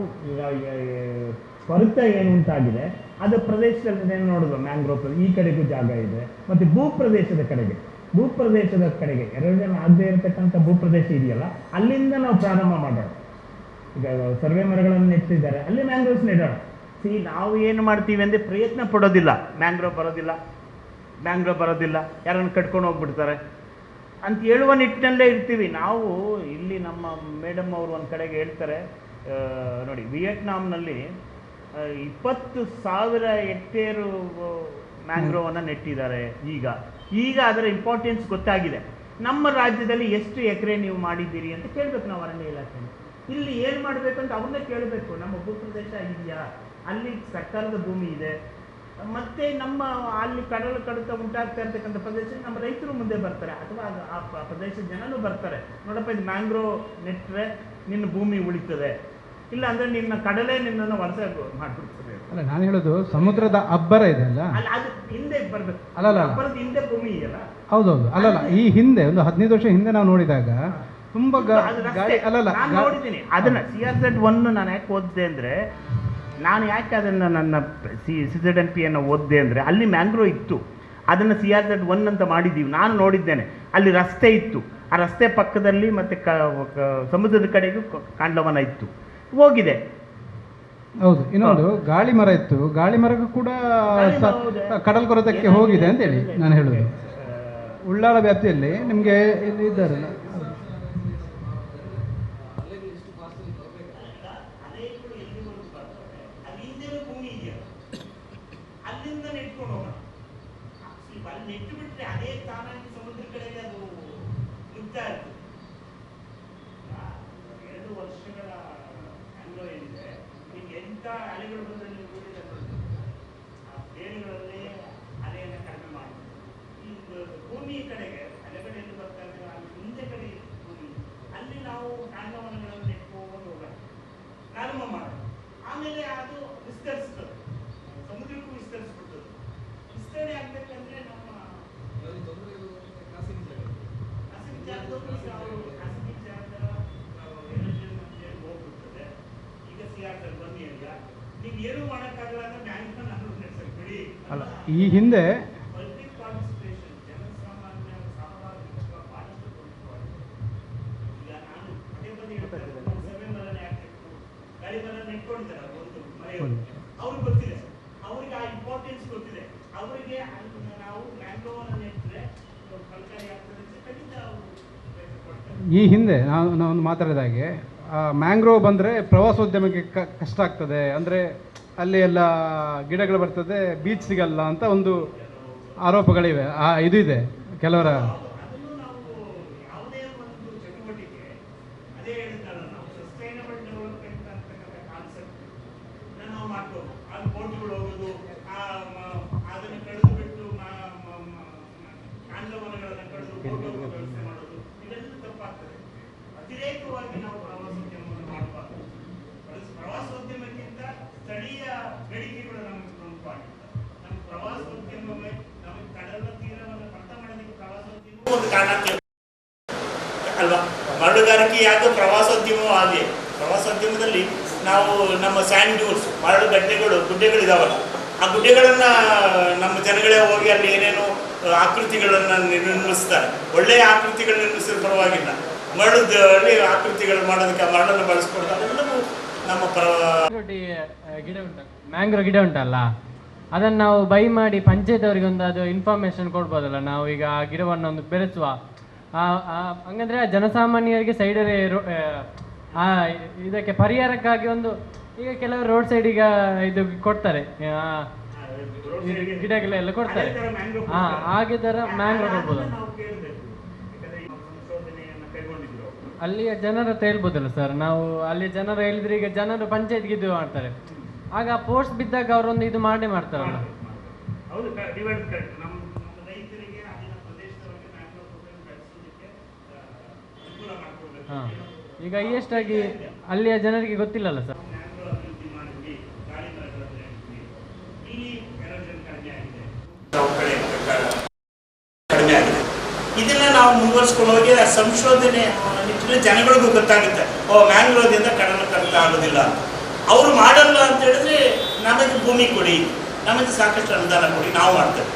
ಕೊರತೆ ಏನು ಉಂಟಾಗಿದೆ ಅದು ಪ್ರದೇಶದಲ್ಲಿ ನೋಡೋದು. ಮ್ಯಾಂಗ್ರೋವ್ ಈ ಕಡೆಗೂ ಜಾಗ ಇದೆ, ಮತ್ತು ಭೂಪ್ರದೇಶದ ಕಡೆಗೆ ಎರೋಷನ್ ಆಗದೇ ಇರತಕ್ಕಂಥ ಭೂಪ್ರದೇಶ ಇದೆಯಲ್ಲ, ಅಲ್ಲಿಂದ ನಾವು ಪ್ರಾರಂಭ ಮಾಡೋಣ. ಈಗ ಸರ್ವೆ ಮರಗಳನ್ನು ನೆಟ್ಟಿದ್ದಾರೆ, ಅಲ್ಲಿ ಮ್ಯಾಂಗ್ರೋವ್ಸ್ ನೆಡೋಣ. ನಾವು ಏನು ಮಾಡ್ತೀವಿ ಅಂದರೆ ಪ್ರಯತ್ನ ಪಡೋದಿಲ್ಲ. ಮ್ಯಾಂಗ್ರೋವ್ ಬರೋದಿಲ್ಲ, ಯಾರನ್ನು ಕಟ್ಕೊಂಡು ಹೋಗ್ಬಿಡ್ತಾರೆ ಅಂತ ಹೇಳುವ ನಿಟ್ಟಿನಲ್ಲೇ ಇರ್ತೀವಿ ನಾವು. ಇಲ್ಲಿ ನಮ್ಮ ಮೇಡಮ್ ಅವರು ಒಂದು ಕಡೆಗೆ ಹೇಳ್ತಾರೆ ನೋಡಿ, ವಿಯೆಟ್ನಾಂನಲ್ಲಿ 20,000 ಹೆಕ್ಟೇರು ಮ್ಯಾಂಗ್ರೋವನ್ನು ನೆಟ್ಟಿದ್ದಾರೆ. ಈಗ ಅದರ ಇಂಪಾರ್ಟೆನ್ಸ್ ಗೊತ್ತಾಗಿದೆ. ನಮ್ಮ ರಾಜ್ಯದಲ್ಲಿ ಎಷ್ಟು ಎಕರೆ ನೀವು ಮಾಡಿದ್ದೀರಿ ಅಂತ ಕೇಳಬೇಕು ನಾವು ಅರಣ್ಯ ಇಲಾಖೆ. ಇಲ್ಲಿ ಏನು ಮಾಡಬೇಕು ಅಂತ ಅವ್ರನ್ನೇ ಕೇಳಬೇಕು. ನಮ್ಮ ಭೂಪ್ರದೇಶ ಇದೆಯಾ, ಅಲ್ಲಿ ಸರ್ಕಾರದ ಭೂಮಿ ಇದೆ, ಮತ್ತು ನಮ್ಮ ಅಲ್ಲಿ ಕಡಲ ಕಡಿತ ಉಂಟಾಗ್ತಾ ಇರ್ತಕ್ಕಂಥ ಪ್ರದೇಶ ನಮ್ಮ ರೈತರು ಮುಂದೆ ಬರ್ತಾರೆ, ಅಥವಾ ಆ ಪ್ರದೇಶದ ಜನನೂ ಬರ್ತಾರೆ. ನೋಡಪ್ಪ, ಇದು ಮ್ಯಾಂಗ್ರೋವ್ ನೆಟ್ಟರೆ ನಿನ್ನ ಭೂಮಿ ಉಳಿತದೆ, ಇಲ್ಲ ಅಂದರೆ ನಿನ್ನ ಕಡಲೆ ನಿನ್ನನ್ನು ವರ್ಷ ಮಾಡ್ಬಿಡ್ತದೆ. ಅಲ್ಲ, ನಾನು ಹೇಳೋದು ಸಮುದ್ರದ ಅಬ್ಬರ ಇದೆ ಅಲ್ಲ, ಅದು ಹಿಂದೆ ಬರಬೇಕು. ಅಲ್ಲಲ್ಲ, ಅಬ್ಬರದ ಹಿಂದೆ ಭೂಮಿ ಇದೆಯಲ್ಲ. ಹೌದೌದು. ಅಲ್ಲಲ್ಲ, ಈ ಹಿಂದೆ ಒಂದು 15 ವರ್ಷ ಹಿಂದೆ ನಾವು ನೋಡಿದಾಗ ತುಂಬ ಗಾಳಿ. ಅಲ್ಲಲ್ಲ, ನಾನು ನೋಡಿದ್ದೀನಿ ಅದನ್ನು. CRZ 1 ನಾನು ಯಾಕೆ ಓದಿದೆ ಅಂದರೆ, ನಾನು ಯಾಕೆ ಅದನ್ನು ನನ್ನ CZNP ಓದಿದೆ ಅಂದರೆ, ಅಲ್ಲಿ ಮ್ಯಾಂಗ್ರೋವ್ ಇತ್ತು, ಅದನ್ನು CRZ 1 ಅಂತ ಮಾಡಿದ್ದೀವಿ. ನಾನು ನೋಡಿದ್ದೇನೆ. ಅಲ್ಲಿ ರಸ್ತೆ ಇತ್ತು, ಆ ರಸ್ತೆ ಪಕ್ಕದಲ್ಲಿ ಮತ್ತು ಸಮುದ್ರದ ಕಡೆಗೂ ಕಾಂಡವನ ಇತ್ತು, ಹೋಗಿದೆ. ಹೌದು. ಇನ್ನೊಂದು ಗಾಳಿ ಮರ ಇತ್ತು, ಗಾಳಿ ಮರಕ್ಕೂ ಕೂಡ ಕಡಲ್ ಕೊರೆತಕ್ಕೆ ಹೋಗಿದೆ ಅಂತೇಳಿ ನಾನು ಹೇಳೋದು. ಉಳ್ಳಾಳ ವ್ಯಾಪ್ತಿಯಲ್ಲಿ ನಿಮಗೆ ಇಲ್ಲಿ ಇದ್ದಾರಲ್ಲ, ನೆಟ್ಟು ಬಿಟ್ರೆ ಅದೇ ತಾನಾಗಿ ಸಮುದ್ರ ಕಡೆಗೆ ಅದು ನುಗ್ತಾ ಇರ್ತದೆ. 2 ವರ್ಷಗಳ ಮ್ಯಾಂಗ್ರೋವ್ ಏನಿದೆ, ನಿಮ್ಗೆ ಎಂಥ ಅಲೆಗಳು ಬಂದಲ್ಲಿ ಆ ಬೇರುಗಳಲ್ಲೇ ಅಲೆಯನ್ನು ಕಡಿಮೆ ಮಾಡಿ ಈ ಭೂಮಿ ಕಡೆಗೆ ಅಲೆಗಳು ಎಲ್ಲಿ ಬರ್ತಾ ಇರ್ತವೆ, ಅಲ್ಲಿ ಹಿಂದೆ ಕಡೆ ಭೂಮಿ, ಅಲ್ಲಿ ನಾವು ಕಾಂಡವನಗಳನ್ನು ನೆಟ್ಕೊಂಡು ಹೋಗೋಣ, ಪ್ರಾರಂಭ ಮಾಡೋಣ. ಆಮೇಲೆ ಅದು ವಿಸ್ತರಿಸ್ತದೆ, ಸಮುದ್ರಕ್ಕೂ ವಿಸ್ತರಿಸ್ಬಿಡ್ತದೆ. ವಿಸ್ತರಣೆ ಆಗ್ಬೇಕಂದ್ರೆ ನಮ್ಮ ಹೋಗ್ಬಿಡ್ತದೆ. ಈಗ CRZ ಬನ್ನಿ ಅಂತ ನೀವು ಏನು ಮಾಡೋಕ್ಕಾಗಲ್ಲ ಅಂದ್ರೆ ಬ್ಯಾಂಕ್ ಬಿಡಿ. ಅಲ್ಲ, ಈ ಹಿಂದೆ ಪಬ್ಲಿಕ್ ಪಾರ್ಟಿಸಿಪೇಷನ್, ಜನಸಾಮಾನ್ಯ ಸಹಭಾಗಿತ್ವ ಬಹಳಷ್ಟು ಪ್ರಮುಖವಾಗಿದೆ. ಈಗ ನಾನು ಪದೇ ಹೇಳ್ತಾರೆ, ಸರ್ವೆ ಮರನ ಯಾಕೆ ಗಾಳಿ ಮರ ನೆಟ್ಕೊಂಡಿದ್ದಾರೆ, ಒಂದು ಮನೆಯವರು ಅವ್ರಿಗೆ ಗೊತ್ತಿದೆ, ಅವ್ರಿಗೆ ಆ ಇಂಪಾರ್ಟೆನ್ಸ್ ಗೊತ್ತಿದೆ. ಅವರಿಗೆ ನಾವು ಮ್ಯಾಂಗ್ರೋವನ್ನು ನೆಟ್ಟರೆ ಫಲಕಾರಿ ಆಗ್ತದೆ ಅಂತ ಖಂಡಿತ ಅವರು ಕೊಡ್ತಾರೆ. ಈ ಹಿಂದೆ ನಾವು ಮಾತಾಡಿದ ಹಾಗೆ ಮ್ಯಾಂಗ್ರೋವ್ ಬಂದರೆ ಪ್ರವಾಸೋದ್ಯಮಕ್ಕೆ ಕಷ್ಟ ಆಗ್ತದೆ. ಅಂದರೆ ಅಲ್ಲಿ ಎಲ್ಲ ಗಿಡಗಳು ಬರ್ತದೆ, ಬೀಚ್ ಸಿಗಲ್ಲ ಅಂತ ಒಂದು ಆರೋಪಗಳಿವೆ. ಇದು ಇದೆ ಕೆಲವರ. ಅದನ್ನು ನಾವು ಯಾವುದೇ ಒಂದು ಚಟುವಟಿಕೆ, ಅದೇ ಹೇಳಿದ್ನಲ್ಲ ನಾವು ಸಸ್ಟೈನಬಲ್ ಡೆವಲಪ್ಮೆಂಟ್ ಅಂತಕ್ಕಂಥ ಕಾನ್ಸೆಪ್ಟ್ ನಾವು ಮಾಡ್ಬೋದು. ಅದು ಬೋಟ್ಗಳು ಹೋಗೋದು, ಅದನ್ನು ಕಳೆದು ಬಿಟ್ಟು ಕಾಂಡವನಗಳನ್ನು ಕಳೆದು ಬೋಟ್ ವ್ಯವಸ್ಥೆ ಮಾಡೋದು, ಇದೆಲ್ಲ ತಪ್ಪಾಗ್ತದೆ. ಅತಿರೇಕವಾಗಿ ನಾವು ಪ್ರವಾಸೋದ್ಯಮವನ್ನು ಮಾಡಬಾರ್ದು. ಪ್ರವಾಸೋದ್ಯಮಕ್ಕಿಂತ ಸ್ಥಳೀಯ ಬೇಡಿಕೆಗಳು ನಮಗೆ ಪ್ರಮುಖವಾಗಿರ್ತದೆ. ನಮ್ಮ ಪ್ರವಾಸೋದ್ಯಮವೇ ನಮಗೆ ಕಡಲ ತೀರವನ್ನು ಅರ್ಥ ಮಾಡೋದಕ್ಕೆ ಪ್ರವಾಸೋದ್ಯಮ ಒಂದು ಕಾರಣ ಅಲ್ವಾ? ಮರಳುಗಾರಿಕೆ ಯಾಕೆ ಪ್ರವಾಸೋದ್ಯಮವೂ ಹಾಗೆ. ಪ್ರವಾಸೋದ್ಯಮದಲ್ಲಿ ನಾವು ನಮ್ಮ ಸ್ಯಾಂಡ್ ಡ್ಯೂನ್ಸ್, ಮರಳು ಗುಡ್ಡೆಗಳಿದಾವಲ್ಲ, ಆ ಗುಡ್ಡೆಗಳನ್ನ ನಮ್ಮ ಜನಗಳೇ ಹೋಗಿ ಅಲ್ಲಿ ಏನೇನು ಆಕೃತಿಗಳನ್ನು ನಿರ್ಮಿಸ್ತಾರೆ. ಒಳ್ಳೆಯ ಆಕೃತಿಗಳು ನಿರ್ಮಿಸಿದ್ರೆ ಪರವಾಗಿಲ್ಲ, ಮರಳಲ್ಲಿ ಆಕೃತಿಗಳು ಮಾಡೋದಕ್ಕೆ ಮರಳನ್ನು ಬಳಸ್ಕೊಡ್ತಾರೆ. ಅದೆಲ್ಲವೂ ನಮ್ಮ ಗಿಡ ಉಂಟು, ಮ್ಯಾಂಗ್ರೋ ಗಿಡ ಉಂಟಲ್ಲ, ಅದನ್ನು ನಾವು ಬೈ ಮಾಡಿ ಪಂಚಾಯತ್ ಅವರಿಗೆ ಒಂದು ಅದು ಇನ್ಫಾರ್ಮೇಶನ್ ಕೊಡ್ಬೋದಲ್ಲ. ನಾವು ಈಗ ಆ ಗಿಡವನ್ನು ಒಂದು ಬೆಳೆಸುವ, ಹಂಗಂದ್ರೆ ಜನಸಾಮಾನ್ಯರಿಗೆ ಸೈಡಲ್ಲಿ ಇದಕ್ಕೆ ಪರಿಹಾರಕ್ಕಾಗಿ ಒಂದು, ಈಗ ಕೆಲವರು ರೋಡ್ ಸೈಡ್ ಈಗ ಇದು ಕೊಡ್ತಾರೆ, ಗಿಡಗಳೆಲ್ಲ ಕೊಡ್ತಾರೆ. ಹಾಗೆ ಥರ ಮ್ಯಾಂಗ್ರೋ ಕೊಡ್ಬೋದು. ಅಲ್ಲಿಯ ಜನರ ಹತ್ರ ಹೇಳ್ಬೋದಲ್ಲ ಸರ್, ನಾವು ಅಲ್ಲಿ ಜನರು ಹೇಳಿದ್ರೆ ಈಗ ಜನರು ಪಂಚಾಯತ್ಗೆ ಇದು ಮಾಡ್ತಾರೆ, ಆಗ ಪೋಸ್ಟ್ ಬಿದ್ದಾಗ ಅವರೊಂದು ಇದು ಮಾಡೇ ಮಾಡ್ತಾರಲ್ಲ. ಹೌದು, ನಮ್ಮ ರೈತರಿಗೆ ಅಲ್ಲಿನ ಪ್ರದೇಶದವರಿಗೆ ಮ್ಯಾಂಗ್ರೋವ್ ಬೆಳೆಸೋದಕ್ಕೆ ಅನುಕೂಲ ಮಾಡ್ಕೊಡ್ಬೇಕು. ಹಾಂ, ಈಗ ಹೈಯೆಸ್ಟಾಗಿ ಅಲ್ಲಿಯ ಜನರಿಗೆ ಗೊತ್ತಿಲ್ಲಲ್ಲ ಸರ್. ಮ್ಯಾಂಗ್ರೋವ್ ಅಭಿವೃದ್ಧಿ ಮಾಡಿದ್ವಿ, ಗಾಳಿ ಮರಗಳನ್ನು ನೆಡ್ತೀವಿ, ಇಲ್ಲಿ ಎರೋಷನ್ ಕಡಿಮೆ ಆಗಿದೆ, ಕಡಿಮೆ ಆಗಿದೆ. ಇದನ್ನ ನಾವು ಮುಂದುವರ್ಸ್ಕೊಂಡು ಹೋಗಿ ಸಂಶೋಧನೆ ನಿಟ್ಟಿನಲ್ಲಿ ಜನಗಳಿಗೂ ಗೊತ್ತಾಗುತ್ತೆ, ಮ್ಯಾಂಗ್ರೋವ್ದಿಂದ ಕಡಲ ಕಡಿತ ಆಗೋದಿಲ್ಲ ಅಂತ. ಅವರು ಮಾಡಲ್ಲ ಅಂತ ಹೇಳಿದ್ರೆ ನಮಗೆ ಭೂಮಿ ಕೊಡಿ, ನಮಗೆ ಸಾಕಷ್ಟು ಅನುದಾನ ಕೊಡಿ, ನಾವು ಮಾಡ್ತೇವೆ.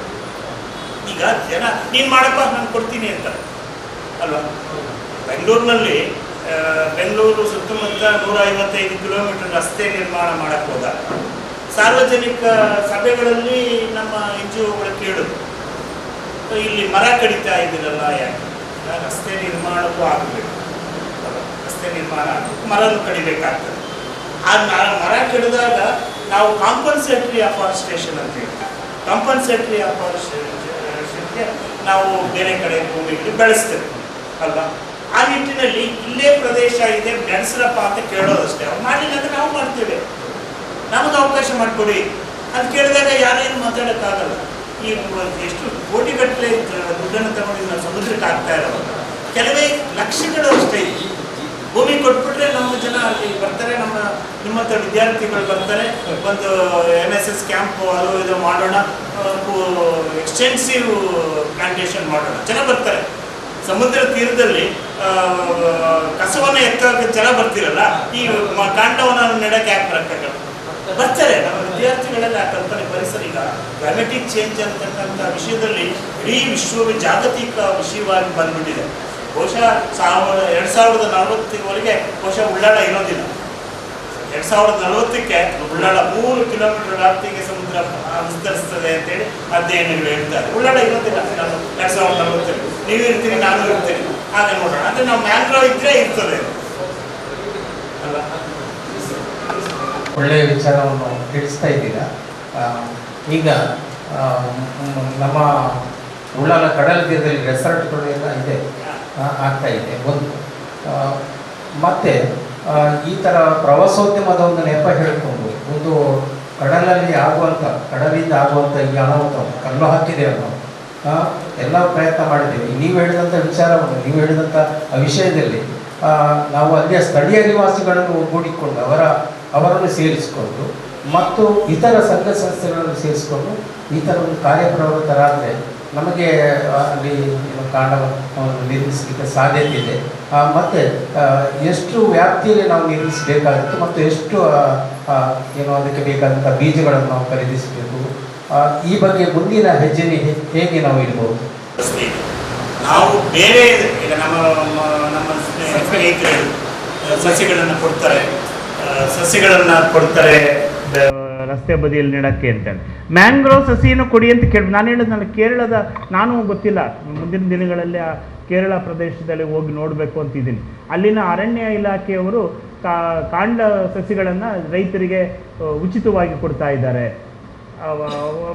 ಈಗ ಜನ ನೀನು ಮಾಡಪ್ಪ ನಾನು ಕೊಡ್ತೀನಿ ಅಂತಾರೆ ಅಲ್ವಾ? ಬೆಂಗಳೂರು ಸುತ್ತಮುತ್ತ 155 ಕಿಲೋಮೀಟರ್ ರಸ್ತೆ ನಿರ್ಮಾಣ ಮಾಡಕ್ಕೆ ಹೋದಾಗ ಸಾರ್ವಜನಿಕ ಸಭೆಗಳಲ್ಲಿ ನಮ್ಮ NGOಗಳು ಕೇಳೋದು, ಇಲ್ಲಿ ಮರ ಕಡಿತಾ ಇದ್ದೀರಲ್ಲ ಯಾಕೆ? ರಸ್ತೆ ನಿರ್ಮಾಣಕ್ಕೂ ಆಗಬೇಕು, ರಸ್ತೆ ನಿರ್ಮಾಣ ಮರನ್ನು ಕಡಿಬೇಕಾಗ್ತದೆ. ಆ ಮರ ಕಡಿದಾಗ ನಾವು ಕಾಂಪನ್ಸೇಟರಿ ಅಫಾರೆಸ್ಟೇಷನ್ ಅಂತ ಹೇಳ್ತೀವಿ. ಕಾಂಪನ್ಸೇಟರಿ ಅಫಾರೆಸ್ಟೇಷನ್ಗೆ ನಾವು ಬೇರೆ ಕಡೆ ಭೂಮಿಗೆ ಬೆಳೆಸ್ತೇವೆ ಅಲ್ವಾ? ಆ ನಿಟ್ಟಿನಲ್ಲಿ ಇಲ್ಲೇ ಪ್ರದೇಶ ಇದೆ ಬೆಳೆಸ್ರಪ್ಪ ಅಂತ ಕೇಳೋದಷ್ಟೇ. ಅವ್ರು ಮಾಡಲಿಲ್ಲ ಅಂದ್ರೆ ನಾವು ಮಾಡ್ತೇವೆ, ನಮಗೆ ಅವಕಾಶ ಮಾಡಿಕೊಡಿ ಅಂತ ಕೇಳಿದಾಗ ಯಾರೇನು ಮಾತಾಡೋಕ್ಕಾಗಲ್ಲ. ಈ ಎಷ್ಟು ಕೋಟಿಗಟ್ಟಲೆ ದುಡ್ಡನ್ನು ತಗೊಂಡು ನಾವು ಸಮುದ್ರಕ್ಕೆ ಆಗ್ತಾ ಇರೋದು, ಕೆಲವೇ ಲಕ್ಷಗಳು ಅಷ್ಟೇ. ಭೂಮಿ ಕೊಟ್ಬಿಟ್ರೆ ನಮ್ಮ ಜನ ಅಲ್ಲಿ ಬರ್ತಾರೆ, ನಿಮ್ಮಂಥ ವಿದ್ಯಾರ್ಥಿಗಳು ಬರ್ತಾರೆ, ಒಂದು NSS ಕ್ಯಾಂಪ್ ಅದು ಇದು ಮಾಡೋಣ, ಎಕ್ಸ್ಟೆನ್ಸಿವ್ ಪ್ಲಾಂಟೇಶನ್ ಮಾಡೋಣ, ಜನ ಬರ್ತಾರೆ. ಸಮುದ್ರ ತೀರದಲ್ಲಿ ಕಸವನ್ನು ಎತ್ತೋಕೆ ಜನ ಬರ್ತಿರಲ್ಲ, ಈ ಕಾಂಡವನ್ನು ನೆಡಕ್ಕೆ ಯಾಕೆ ಬರೋಕ್ಕಾಗಲ್ಲ? ಬರ್ತಾರೆ ನಮ್ಮ ವಿದ್ಯಾರ್ಥಿಗಳೆಲ್ಲ. ಆ ಕಲ್ಪನೆ ಪರಿಸರ ಈಗ ಕ್ಲೈಮೆಟಿಕ್ ಚೇಂಜ್ ಅಂತಕ್ಕಂಥ ವಿಷಯದಲ್ಲಿ ಇಡೀ ವಿಶ್ವವೇ ಜಾಗತಿಕ ವಿಷಯವಾಗಿ ಬಂದ್ಬಿಟ್ಟಿದೆ. ಬಹುಶಃ 2040ವರೆಗೆ ಬಹುಶಃ ಉಳ್ಳಾಳ ಇರೋದಿಲ್ಲ. 2040ಕ್ಕೆ ಉಳ್ಳಾಳ 3 ಕಿಲೋಮೀಟರ್ ವ್ಯಾಪ್ತಿಗೆ ಸಮುದ್ರ ವಿಸ್ತರಿಸ್ತದೆ ಅಂತೇಳಿ ಅಧ್ಯಯನಗಳು ಹೇಳ್ತಾರೆ. ಉಳ್ಳಾಳ ಇರೋದಿಲ್ಲ 2040. ನೀವು ಇರ್ತೀರಿ, ನಾನು ಇರ್ತೀನಿ, ಹಾಗೆ ನೋಡೋಣ. ಅಂದ್ರೆ ನಾವು ಮ್ಯಾಂಗ್ರೋವ್ ಇದ್ರೆ ಇರ್ತದೆ ಅಲ್ಲ. ಒಳ್ಳೆಯ ವಿಚಾರವನ್ನು ತಿಳಿಸ್ತಾ ಇದ್ದೀರಾ. ಈಗ ನಮ್ಮ ಉಳ್ಳಾಲ ಕಡಲ ತೀರದಲ್ಲಿ ರೆಸಾರ್ಟ್ಗಳು ಎಲ್ಲ ಇದೆ, ಆಗ್ತಾ ಇದೆ ಒಂದು. ಮತ್ತು ಈ ಥರ ಪ್ರವಾಸೋದ್ಯಮದ ಒಂದು ನೆಪ ಹೇಳಿಕೊಂಡು ಒಂದು ಕಡಲಿಂದ ಆಗುವಂಥ ಈ ಅನಾಹುತ ಕಲ್ಲು ಹಾಕಿದ್ದೇವೆ ನಾವು, ಎಲ್ಲ ಪ್ರಯತ್ನ ಮಾಡಿದ್ದೇವೆ. ನೀವು ಹೇಳಿದಂಥ ವಿಚಾರವನ್ನು, ನೀವು ಹೇಳಿದಂಥ ವಿಷಯದಲ್ಲಿ ನಾವು ಅಲ್ಲಿಯ ಸ್ಥಳೀಯ ನಿವಾಸಿಗಳನ್ನು ಒಗ್ಗೂಡಿಕೊಂಡು ಅವರನ್ನು ಸೇರಿಸಿಕೊಂಡು ಮತ್ತು ಇತರ ಸಂಘ ಸಂಸ್ಥೆಗಳನ್ನು ಸೇರಿಸಿಕೊಂಡು ಈ ಥರ ಒಂದು ಕಾರ್ಯಪ್ರವೃತ್ತರಾದರೆ ನಮಗೆ ಅಲ್ಲಿ ಕಾಂಡವನ್ನು ನಿರ್ಮಿಸಲಿಕ್ಕೆ ಸಾಧ್ಯತೆ ಇದೆ. ಮತ್ತು ಎಷ್ಟು ವ್ಯಾಪ್ತಿಯಲ್ಲಿ ನಾವು ನಿರ್ಮಿಸಬೇಕಾಗುತ್ತೆ ಮತ್ತು ಎಷ್ಟು ಅದಕ್ಕೆ ಬೇಕಾದಂಥ ಬೀಜಗಳನ್ನು ನಾವು ಖರೀದಿಸಬೇಕು, ಈ ಬಗ್ಗೆ ಮುಂದಿನ ಹೆಜ್ಜೆ ಹೇಗೆ ನಾವು ಇಡ್ಬೋದು? ನಾವು ಬೇರೆ ಈಗ ನಮ್ಮ ಸ್ನೇಹಿತರು ಸಸ್ಯಗಳನ್ನು ಕೊಡ್ತಾರೆ ರಸ್ತೆ ಬದಿಯಲ್ಲಿ ನೆಡಕ್ಕೆ ಅಂತೇಳಿ. ಮ್ಯಾಂಗ್ರೋವ್ ಸಸಿಯನ್ನು ಕೊಡಿ ಅಂತ ಕೇಳಿ ನಾನು ಹೇಳಿದ್ನಲ್ಲ, ಕೇರಳದ, ನಾನು ಗೊತ್ತಿಲ್ಲ, ಮುಂದಿನ ದಿನಗಳಲ್ಲಿ ಆ ಕೇರಳ ಪ್ರದೇಶದಲ್ಲಿ ಹೋಗಿ ನೋಡಬೇಕು ಅಂತಿದ್ದೀನಿ. ಅಲ್ಲಿನ ಅರಣ್ಯ ಇಲಾಖೆಯವರು ಕಾಂಡ ಸಸಿಗಳನ್ನು ರೈತರಿಗೆ ಉಚಿತವಾಗಿ ಕೊಡ್ತಾ ಇದ್ದಾರೆ.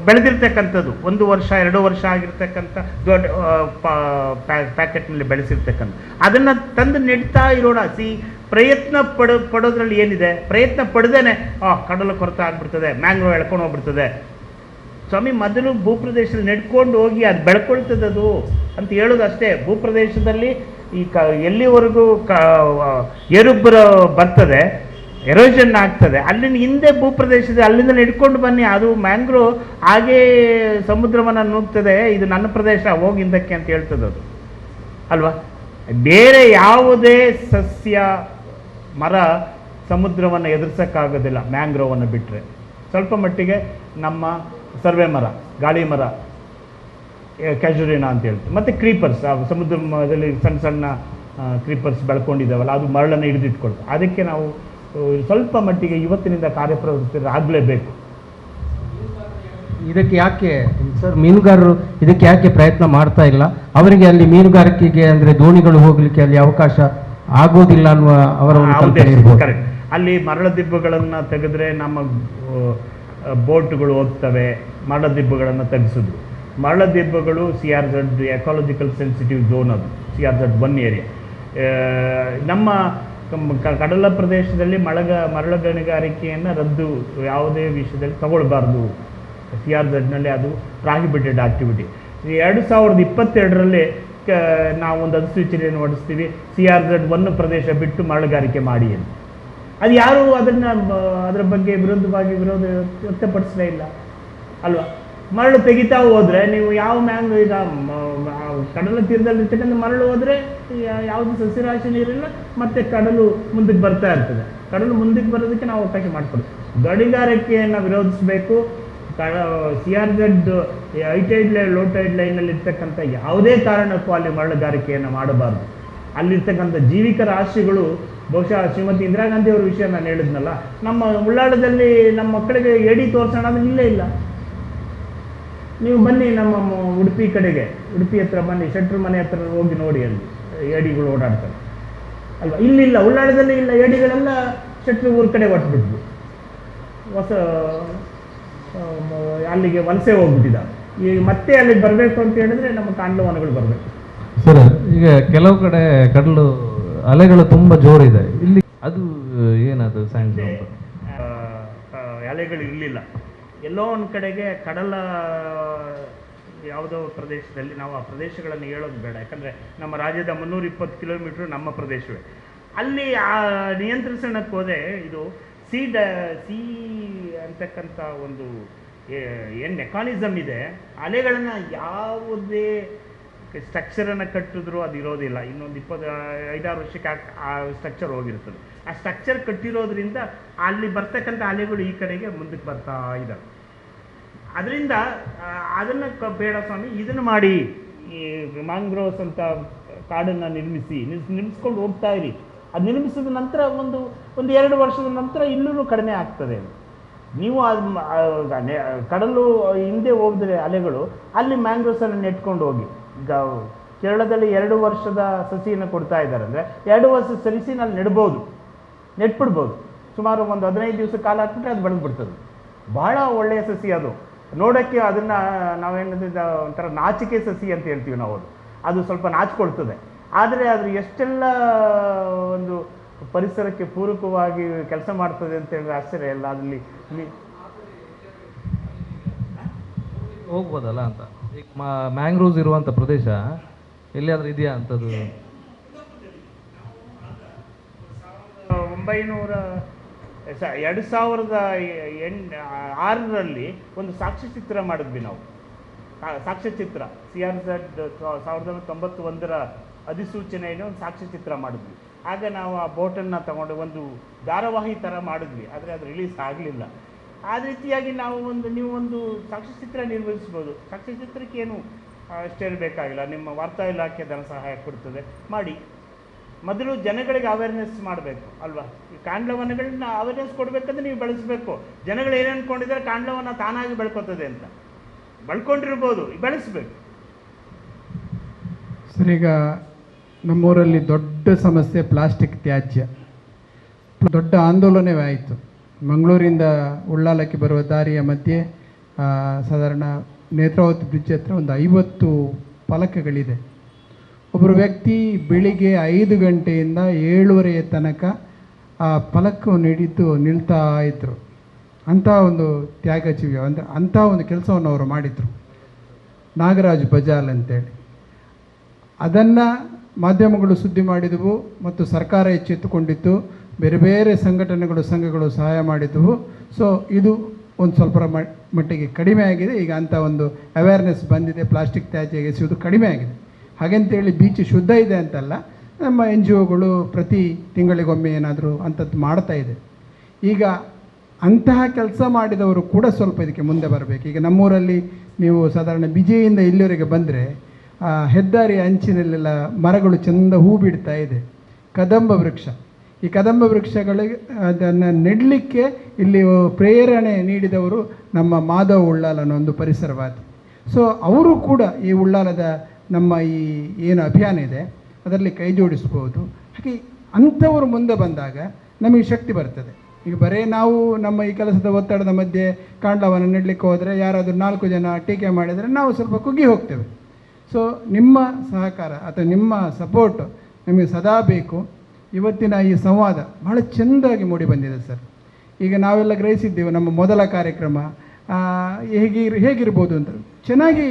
ಬೆಳೆದಿರ್ತಕ್ಕಂಥದ್ದು 1 ವರ್ಷ 2 ವರ್ಷ ಆಗಿರ್ತಕ್ಕಂಥ ದೊಡ್ಡ ಪ್ಯಾಕೆಟ್ನಲ್ಲಿ ಬೆಳೆಸಿರ್ತಕ್ಕಂಥ ಅದನ್ನು ತಂದು ನೆಡ್ತಾ ಇರೋಣ. ಪ್ರಯತ್ನ ಪಡೋದ್ರಲ್ಲಿ ಏನಿದೆ? ಪ್ರಯತ್ನ ಪಡೆದೇನೆ ಕಡಲ ಕೊರತೆ ಆಗ್ಬಿಡ್ತದೆ, ಮ್ಯಾಂಗ್ರೋವ್ ಎಳ್ಕೊಂಡು ಹೋಗ್ಬಿಡ್ತದೆ. ಸ್ವಾಮಿ, ಮೊದಲು ಭೂಪ್ರದೇಶದಲ್ಲಿ ನೆಡ್ಕೊಂಡು ಹೋಗಿ ಅದು ಬೆಳ್ಕೊಳ್ತದೆ ಅದು ಅಂತ ಹೇಳೋದು ಅಷ್ಟೇ. ಭೂಪ್ರದೇಶದಲ್ಲಿ ಈ ಎಲ್ಲಿವರೆಗೂ ಏರುಬ್ಬರ ಬರ್ತದೆ, ಎರೋಷನ್ ಆಗ್ತದೆ, ಅಲ್ಲಿನ ಹಿಂದೆ ಭೂಪ್ರದೇಶದ ಅಲ್ಲಿಂದ ನೆಡ್ಕೊಂಡು ಬನ್ನಿ. ಅದು ಮ್ಯಾಂಗ್ರೋವ್ ಹಾಗೇ ಸಮುದ್ರವನ್ನು ನುಗ್ತದೆ, ಇದು ನನ್ನ ಪ್ರದೇಶ, ಹೋಗಿ ಹಿಂದಕ್ಕೆ ಅಂತ ಹೇಳ್ತದೆ ಅದು ಅಲ್ವಾ. ಬೇರೆ ಯಾವುದೇ ಸಸ್ಯ ಮರ ಸಮುದ್ರವನ್ನು ಎದುರಿಸೋಕ್ಕಾಗೋದಿಲ್ಲ ಮ್ಯಾಂಗ್ರೋವನ್ನು ಬಿಟ್ಟರೆ. ಸ್ವಲ್ಪ ಮಟ್ಟಿಗೆ ನಮ್ಮ ಸರ್ವೆ ಮರ, ಗಾಳಿ ಮರ, ಕ್ಯಾಜುರಿನಾ ಅಂತ ಹೇಳ್ತೀವಿ, ಮತ್ತು ಕ್ರೀಪರ್ಸ್, ಸಮುದ್ರದಲ್ಲಿ ಸಣ್ಣ ಸಣ್ಣ ಕ್ರೀಪರ್ಸ್ ಬೆಳ್ಕೊಂಡಿದ್ದಾವಲ್ಲ, ಅದು ಮರಳನ್ನು ಹಿಡಿದಿಟ್ಕೊಳ್ತವೆ. ಅದಕ್ಕೆ ನಾವು ಸ್ವಲ್ಪ ಮಟ್ಟಿಗೆ ಇವತ್ತಿನಿಂದ ಕಾರ್ಯಪ್ರವೃತ್ತಿ ಆಗಲೇಬೇಕು. ಇದಕ್ಕೆ ಯಾಕೆ ಸರ್ ಮೀನುಗಾರರು ಇದಕ್ಕೆ ಯಾಕೆ ಪ್ರಯತ್ನ ಮಾಡ್ತಾ ಇಲ್ಲ? ಅವರಿಗೆ ಅಲ್ಲಿ ಮೀನುಗಾರಿಕೆಗೆ ಅಂದರೆ ದೋಣಿಗಳು ಹೋಗಲಿಕ್ಕೆ ಅಲ್ಲಿ ಅವಕಾಶ ಆಗೋದಿಲ್ಲ ಅನ್ನುವ ಅವರ ಕರೆಕ್ಟ್. ಅಲ್ಲಿ ಮರಳ ದಿಬ್ಬಗಳನ್ನು ತೆಗೆದ್ರೆ ನಮ್ಮ ಬೋಟ್ಗಳು ಹೋಗ್ತವೆ. ಮರಳ ದಿಬ್ಬಗಳನ್ನು ತೆಗೆಸಿದ್ರು. ಮರಳ ದಿಬ್ಬಗಳು CRZ ಎಕಾಲಜಿಕಲ್ ಸೆನ್ಸಿಟಿವ್ ಝೋನ್, ಅದು CRZ 1 ಏರಿಯಾ. ನಮ್ಮ ಕಡಲ ಪ್ರದೇಶದಲ್ಲಿ ಮರಳ ಗಣಿಗಾರಿಕೆಯನ್ನು ರದ್ದು ಯಾವುದೇ ವಿಷಯದಲ್ಲಿ ತಗೊಳ್ಬಾರ್ದು. CRZನಲ್ಲಿ ಅದು ಪ್ರಾಹಿಬಿಟೆಡ್ ಆಕ್ಟಿವಿಟಿ. 2022ರಲ್ಲಿ ನಾವು ಒಂದು ಅಧಿಸೂಚನೆಯನ್ನು ಹೊರಡಿಸ್ತೀವಿ, CRZ 1 ಪ್ರದೇಶ ಬಿಟ್ಟು ಮರಳುಗಾರಿಕೆ ಮಾಡಿ ಅಂತ. ಅದು ಯಾರು ಅದರ ಬಗ್ಗೆ ವಿರೋಧ ವ್ಯಕ್ತಪಡಿಸಲೇ ಇಲ್ಲ ಅಲ್ವಾ. ಮರಳು ತೆಗಿತಾ ಹೋದರೆ ನೀವು ಯಾವ ಈಗ ಕಡಲ ತೀರದಲ್ಲಿರ್ತಕ್ಕಂಥ ಮರಳು ಹೋದರೆ ಯಾವುದು ಸಸ್ಯರಾಶಿ ನೀರಿಲ್ಲ, ಮತ್ತು ಕಡಲು ಮುಂದಕ್ಕೆ ಬರ್ತಾ ಇರ್ತದೆ. ಕಡಲು ಮುಂದಕ್ಕೆ ಬರೋದಕ್ಕೆ ನಾವು ಅವಕಾಶ ಮಾಡಿಕೊಡ್ತೀವಿ. ಗಣಿಗಾರಿಕೆಯನ್ನು ವಿರೋಧಿಸಬೇಕು. CRZ high tide line, low tide ಲೈನಲ್ಲಿ ಇರ್ತಕ್ಕಂಥ ಯಾವುದೇ ಕಾರಣಕ್ಕೂ ಅಲ್ಲಿ ಮರಳುಗಾರಿಕೆಯನ್ನು ಮಾಡಬಾರ್ದು. ಅಲ್ಲಿರ್ತಕ್ಕಂಥ ಜೀವಿಕ ರಾಶಿಗಳು, ಬಹುಶಃ ಶ್ರೀಮತಿ ಇಂದಿರಾ ಗಾಂಧಿ ಅವರ ವಿಷಯ ನಾನು ಹೇಳಿದ್ನಲ್ಲ, ನಮ್ಮ ಉಳ್ಳಾಳದಲ್ಲಿ ನಮ್ಮ ಮಕ್ಕಳಿಗೆ ಏಡಿ ತೋರಿಸೋಣ ಅಂದ್ರೆ ಇಲ್ಲೇ ಇಲ್ಲ. ನೀವು ಬನ್ನಿ ನಮ್ಮ ಉಡುಪಿ ಕಡೆಗೆ, ಉಡುಪಿ ಹತ್ರ ಬನ್ನಿ, ಶೆಟ್ರು ಮನೆ ಹತ್ರ ಹೋಗಿ ನೋಡಿ, ಅಲ್ಲಿ ಏಡಿಗಳು ಓಡಾಡ್ತಾರೆ ಅಲ್ವಾ. ಇಲ್ಲಿಲ್ಲ, ಉಳ್ಳಾಳದಲ್ಲಿ ಇಲ್ಲ, ಏಡಿಗಳೆಲ್ಲ ಶೆಟ್ರು ಊರ ಕಡೆ ಹೊಟ್ಬಿಟ್ವು, ಅಲ್ಲಿಗೆ ವಲಸೆ ಹೋಗ್ಬಿಟ್ಟಿದ್ದಾರೆ. ಈಗ ಮತ್ತೆ ಅಲ್ಲಿಗೆ ಬರಬೇಕು ಅಂತ ಹೇಳಿದ್ರೆ ನಮ್ಮ ಕಾಂಡವನಗಳು ಬರಬೇಕು. ಸರ್, ಈಗ ಕೆಲವು ಕಡೆ ಕಡಲು ಅಲೆಗಳು ತುಂಬ ಜೋರಿದೆ, ಇಲ್ಲಿ ಅದು ಏನದು ಸೈನ್ಸ್ ಅಲೆಗಳು ಇರಲಿಲ್ಲ. ಎಲ್ಲೋ ಒಂದು ಕಡೆಗೆ ಕಡಲ ಯಾವುದೋ ಪ್ರದೇಶದಲ್ಲಿ, ನಾವು ಆ ಪ್ರದೇಶಗಳನ್ನು ಹೇಳೋದು ಬೇಡ, ಯಾಕಂದರೆ ನಮ್ಮ ರಾಜ್ಯದ 320 ಕಿಲೋಮೀಟ್ರ್ ನಮ್ಮ ಪ್ರದೇಶವೇ. ಅಲ್ಲಿ ನಿಯಂತ್ರಿಸೋಣಕ್ಕೆ ಹೋದೆ, ಇದು ಸಿ ಅಂತಕ್ಕಂಥ ಒಂದು ಏನು ಮೆಕಾನಿಸಮ್ ಇದೆ, ಅಲೆಗಳನ್ನು ಯಾವುದೇ ಸ್ಟ್ರಕ್ಚರನ್ನು ಕಟ್ಟಿದ್ರು ಅದು ಇರೋದಿಲ್ಲ. ಇನ್ನೊಂದು 25-26 ವರ್ಷಕ್ಕೆ ಆ ಸ್ಟ್ರಕ್ಚರ್ ಹೋಗಿರ್ತದೆ. ಆ ಸ್ಟ್ರಕ್ಚರ್ ಕಟ್ಟಿರೋದ್ರಿಂದ ಅಲ್ಲಿ ಬರ್ತಕ್ಕಂಥ ಅಲೆಗಳು ಈ ಕಡೆಗೆ ಮುಂದಕ್ಕೆ ಬರ್ತಾ ಇದ್ದಾವೆ. ಅದರಿಂದ ಅದನ್ನು ಬೇಡ ಸ್ವಾಮಿ, ಇದನ್ನು ಮಾಡಿ, ಈ ಮ್ಯಾಂಗ್ರೋವ್ಸ್ ಅಂತ ಕಾಡನ್ನು ನಿರ್ಮಿಸ್ಕೊಂಡು ಹೋಗ್ತಾ ಇರಿ. ಅದು ನಿರ್ಮಿಸಿದ ನಂತರ ಒಂದು 2 ವರ್ಷದ ನಂತರ ಇನ್ನೂ ಕಡಿಮೆ ಆಗ್ತದೆ. ನೀವು ಕಡಲು ಹಿಂದೆ ಹೋಗಿದ್ರೆ ಅಲೆಗಳು, ಅಲ್ಲಿ ಮ್ಯಾಂಗ್ರೋವ್ಸನ್ನು ನೆಟ್ಕೊಂಡು ಹೋಗಿ. ಈಗ ಕೇರಳದಲ್ಲಿ 2 ವರ್ಷದ ಸಸಿಯನ್ನು ಕೊಡ್ತಾ ಇದ್ದಾರೆ ಅಂದರೆ 2 ವರ್ಷ ಸಸಿನ ಅಲ್ಲಿ ನೆಟ್ಬಿಡ್ಬೋದು. ಸುಮಾರು ಒಂದು 15 ದಿವಸ ಕಾಲ ಹಾಕ್ಬಿಟ್ರೆ ಅದು ಬೆಳೆದ್ಬಿಡ್ತದೆ. ಬಹಳ ಒಳ್ಳೆಯ ಸಸಿ ಅದು. ನೋಡೋಕ್ಕೆ ಅದನ್ನು ನಾವೇನಿದೆ ಒಂಥರ ನಾಚಿಕೆ ಸಸಿ ಅಂತ ಹೇಳ್ತೀವಿ ನಾವು. ಅದು ಸ್ವಲ್ಪ ನಾಚಿಕೊಳ್ತದೆ, ಆದರೆ ಅದು ಎಷ್ಟೆಲ್ಲ ಒಂದು ಪರಿಸರಕ್ಕೆ ಪೂರಕವಾಗಿ ಕೆಲಸ ಮಾಡ್ತದೆ ಅಂತ ಹೇಳಿದ್ರೆ ಆಶ್ಚರ್ಯ ಇಲ್ಲ. ಅದರಲ್ಲಿ ಹೋಗ್ಬೋದಲ್ಲ ಅಂತ. ಈಗ ಮ್ಯಾಂಗ್ರೋವ್ಸ್ ಇರುವಂಥ ಪ್ರದೇಶ ಎಲ್ಲಿಯಾದ್ರೂ ಇದೆಯಾ ಅಂತದ್ದು? 2006ರಲ್ಲಿ ಒಂದು ಸಾಕ್ಷ್ಯಚಿತ್ರ ಮಾಡಿದ್ವಿ ನಾವು. ಸಾಕ್ಷ್ಯಚಿತ್ರ CRZ 1991ರ ಅಧಿಸೂಚನೆಯನ್ನು ಒಂದು ಸಾಕ್ಷ್ಯಚಿತ್ರ ಮಾಡಿದ್ವಿ. ಆಗ ನಾವು ಆ ಬೋಟನ್ನು ತಗೊಂಡು ಒಂದು ಧಾರಾವಾಹಿ ಥರ ಮಾಡಿದ್ವಿ, ಆದರೆ ಅದು ರಿಲೀಸ್ ಆಗಲಿಲ್ಲ. ಆ ರೀತಿಯಾಗಿ ನೀವು ಒಂದು ಸಾಕ್ಷ್ಯಚಿತ್ರ ನಿರ್ವಹಿಸ್ಬೋದು. ಸಾಕ್ಷ್ಯಚಿತ್ರಕ್ಕೇನು ಅಷ್ಟೇನು ಬೇಕಾಗಿಲ್ಲ, ನಿಮ್ಮ ವಾರ್ತಾ ಇಲಾಖೆ ಧನ ಸಹಾಯ ಕೊಡ್ತದೆ, ಮಾಡಿ. ಮೊದಲು ಜನಗಳಿಗೆ ಅವೇರ್ನೆಸ್ ಮಾಡಬೇಕು ಅಲ್ವಾ. ಈ ಕಾಂಡವನಗಳನ್ನ ಅವೇರ್ನೆಸ್ ಕೊಡಬೇಕಂದ್ರೆ ನೀವು ಬೆಳೆಸಬೇಕು. ಜನಗಳು ಏನು ಅಂದ್ಕೊಂಡಿದ್ದಾರೆ, ಕಾಂಡವನ ತಾನಾಗಿ ಬೆಳ್ಕೊತದೆ ಅಂತ. ಬೆಳ್ಕೊಂಡಿರ್ಬೋದು, ಬೆಳೆಸಬೇಕು. ಸರ್, ಈಗ ನಮ್ಮೂರಲ್ಲಿ ದೊಡ್ಡ ಸಮಸ್ಯೆ ಪ್ಲಾಸ್ಟಿಕ್ ತ್ಯಾಜ್ಯ. ದೊಡ್ಡ ಆಂದೋಲನವೇ ಆಯಿತು. ಮಂಗಳೂರಿಂದ ಉಳ್ಳಾಲಕ್ಕೆ ಬರುವ ದಾರಿಯ ಮಧ್ಯೆ ಸಾಧಾರಣ ನೇತ್ರಾವತಿ ಬ್ರಿಡ್ಜ್ ಹತ್ರ ಒಂದು 50 ಫಲಕಗಳಿದೆ. ಒಬ್ಬರು ವ್ಯಕ್ತಿ ಬೆಳಿಗ್ಗೆ 5 ಗಂಟೆಯಿಂದ 7:30 ತನಕ ಆ ಫಲಕವನ್ನು ಹಿಡಿದು ನಿಲ್ತಾ ಇದ್ದರು. ಅಂಥ ಒಂದು ತ್ಯಾಗಜೀವಿ, ಅಂದರೆ ಅಂಥ ಒಂದು ಕೆಲಸವನ್ನು ಅವರು ಮಾಡಿದರು, ನಾಗರಾಜ್ ಬಜಾಲ್ ಅಂತೇಳಿ. ಅದನ್ನು ಮಾಧ್ಯಮಗಳು ಸುದ್ದಿ ಮಾಡಿದವು ಮತ್ತು ಸರ್ಕಾರ ಎಚ್ಚೆತ್ತುಕೊಂಡಿತ್ತು, ಬೇರೆ ಬೇರೆ ಸಂಘಟನೆಗಳು ಸಂಘಗಳು ಸಹಾಯ ಮಾಡಿದವು. ಸೊ ಇದು ಒಂದು ಸ್ವಲ್ಪ ಮಟ್ಟಿಗೆ ಕಡಿಮೆ ಆಗಿದೆ. ಈಗ ಅಂಥ ಒಂದು ಅವೇರ್ನೆಸ್ ಬಂದಿದೆ, ಪ್ಲಾಸ್ಟಿಕ್ ತ್ಯಾಜ್ಯ ಎಸೆಯುವುದು ಕಡಿಮೆ ಆಗಿದೆ. ಹಾಗೆಂತೇಳಿ ಬೀಚ್ ಶುದ್ಧ ಇದೆ ಅಂತಲ್ಲ, ನಮ್ಮ NGOಗಳು ಪ್ರತಿ ತಿಂಗಳಿಗೊಮ್ಮೆ ಏನಾದರೂ ಅಂಥದ್ದು ಮಾಡ್ತಾ ಇದೆ. ಈಗ ಅಂತಹ ಕೆಲಸ ಮಾಡಿದವರು ಕೂಡ ಸ್ವಲ್ಪ ಇದಕ್ಕೆ ಮುಂದೆ ಬರಬೇಕು. ಈಗ ನಮ್ಮೂರಲ್ಲಿ ನೀವು ಸಾಧಾರಣ ಬಿಜೆಯಿಂದ ಇಲ್ಲಿವರೆಗೆ ಬಂದರೆ ಹೆದ್ದಾರಿಯ ಅಂಚಿನಲ್ಲೆಲ್ಲ ಮರಗಳು ಚೆಂದ ಹೂ ಬಿಡ್ತಾ ಇದೆ, ಕದಂಬ ವೃಕ್ಷ. ಈ ಕದಂಬ ವೃಕ್ಷಗಳಿಗೆ ಅದನ್ನು ನೆಡಲಿಕ್ಕೆ ಇಲ್ಲಿ ಪ್ರೇರಣೆ ನೀಡಿದವರು ನಮ್ಮ ಮಾಧವ್ ಉಳ್ಳಾಲ್ ಅನ್ನೋ ಒಂದು ಪರಿಸರವಾದಿ. ಸೊ ಅವರು ಕೂಡ ಈ ಉಳ್ಳಾಲದ ನಮ್ಮ ಈ ಏನು ಅಭಿಯಾನ ಇದೆ ಅದರಲ್ಲಿ ಕೈ ಜೋಡಿಸ್ಬೋದು. ಹಾಗೆ ಅಂಥವರು ಮುಂದೆ ಬಂದಾಗ ನಮಗೆ ಶಕ್ತಿ ಬರ್ತದೆ. ಈಗ ಬರೀ ನಾವು ನಮ್ಮ ಈ ಕೆಲಸದ ಒತ್ತಡದ ಮಧ್ಯೆ ಕಾಂಡವನ್ನು ನೆಡಲಿಕ್ಕೆ ಹೋದರೆ ಯಾರಾದರೂ 4 ಜನ ಟೀಕೆ ಮಾಡಿದರೆ ನಾವು ಸ್ವಲ್ಪ ಕುಗ್ಗಿ ಹೋಗ್ತೇವೆ. ಸೊ ನಿಮ್ಮ ಸಹಕಾರ ಅಥವಾ ನಿಮ್ಮ ಸಪೋರ್ಟ್ ನಮಗೆ ಸದಾ ಬೇಕು. ಇವತ್ತಿನ ಈ ಸಂವಾದ ಬಹಳ ಚೆಂದಾಗಿ ಮೂಡಿ ಬಂದಿದೆ ಸರ್. ಈಗ ನಾವೆಲ್ಲ ಗ್ರಹಿಸಿದ್ದೇವೆ ನಮ್ಮ ಮೊದಲ ಕಾರ್ಯಕ್ರಮ ಹೇಗಿರ್ಬೋದು ಅಂತ ಚೆನ್ನಾಗಿ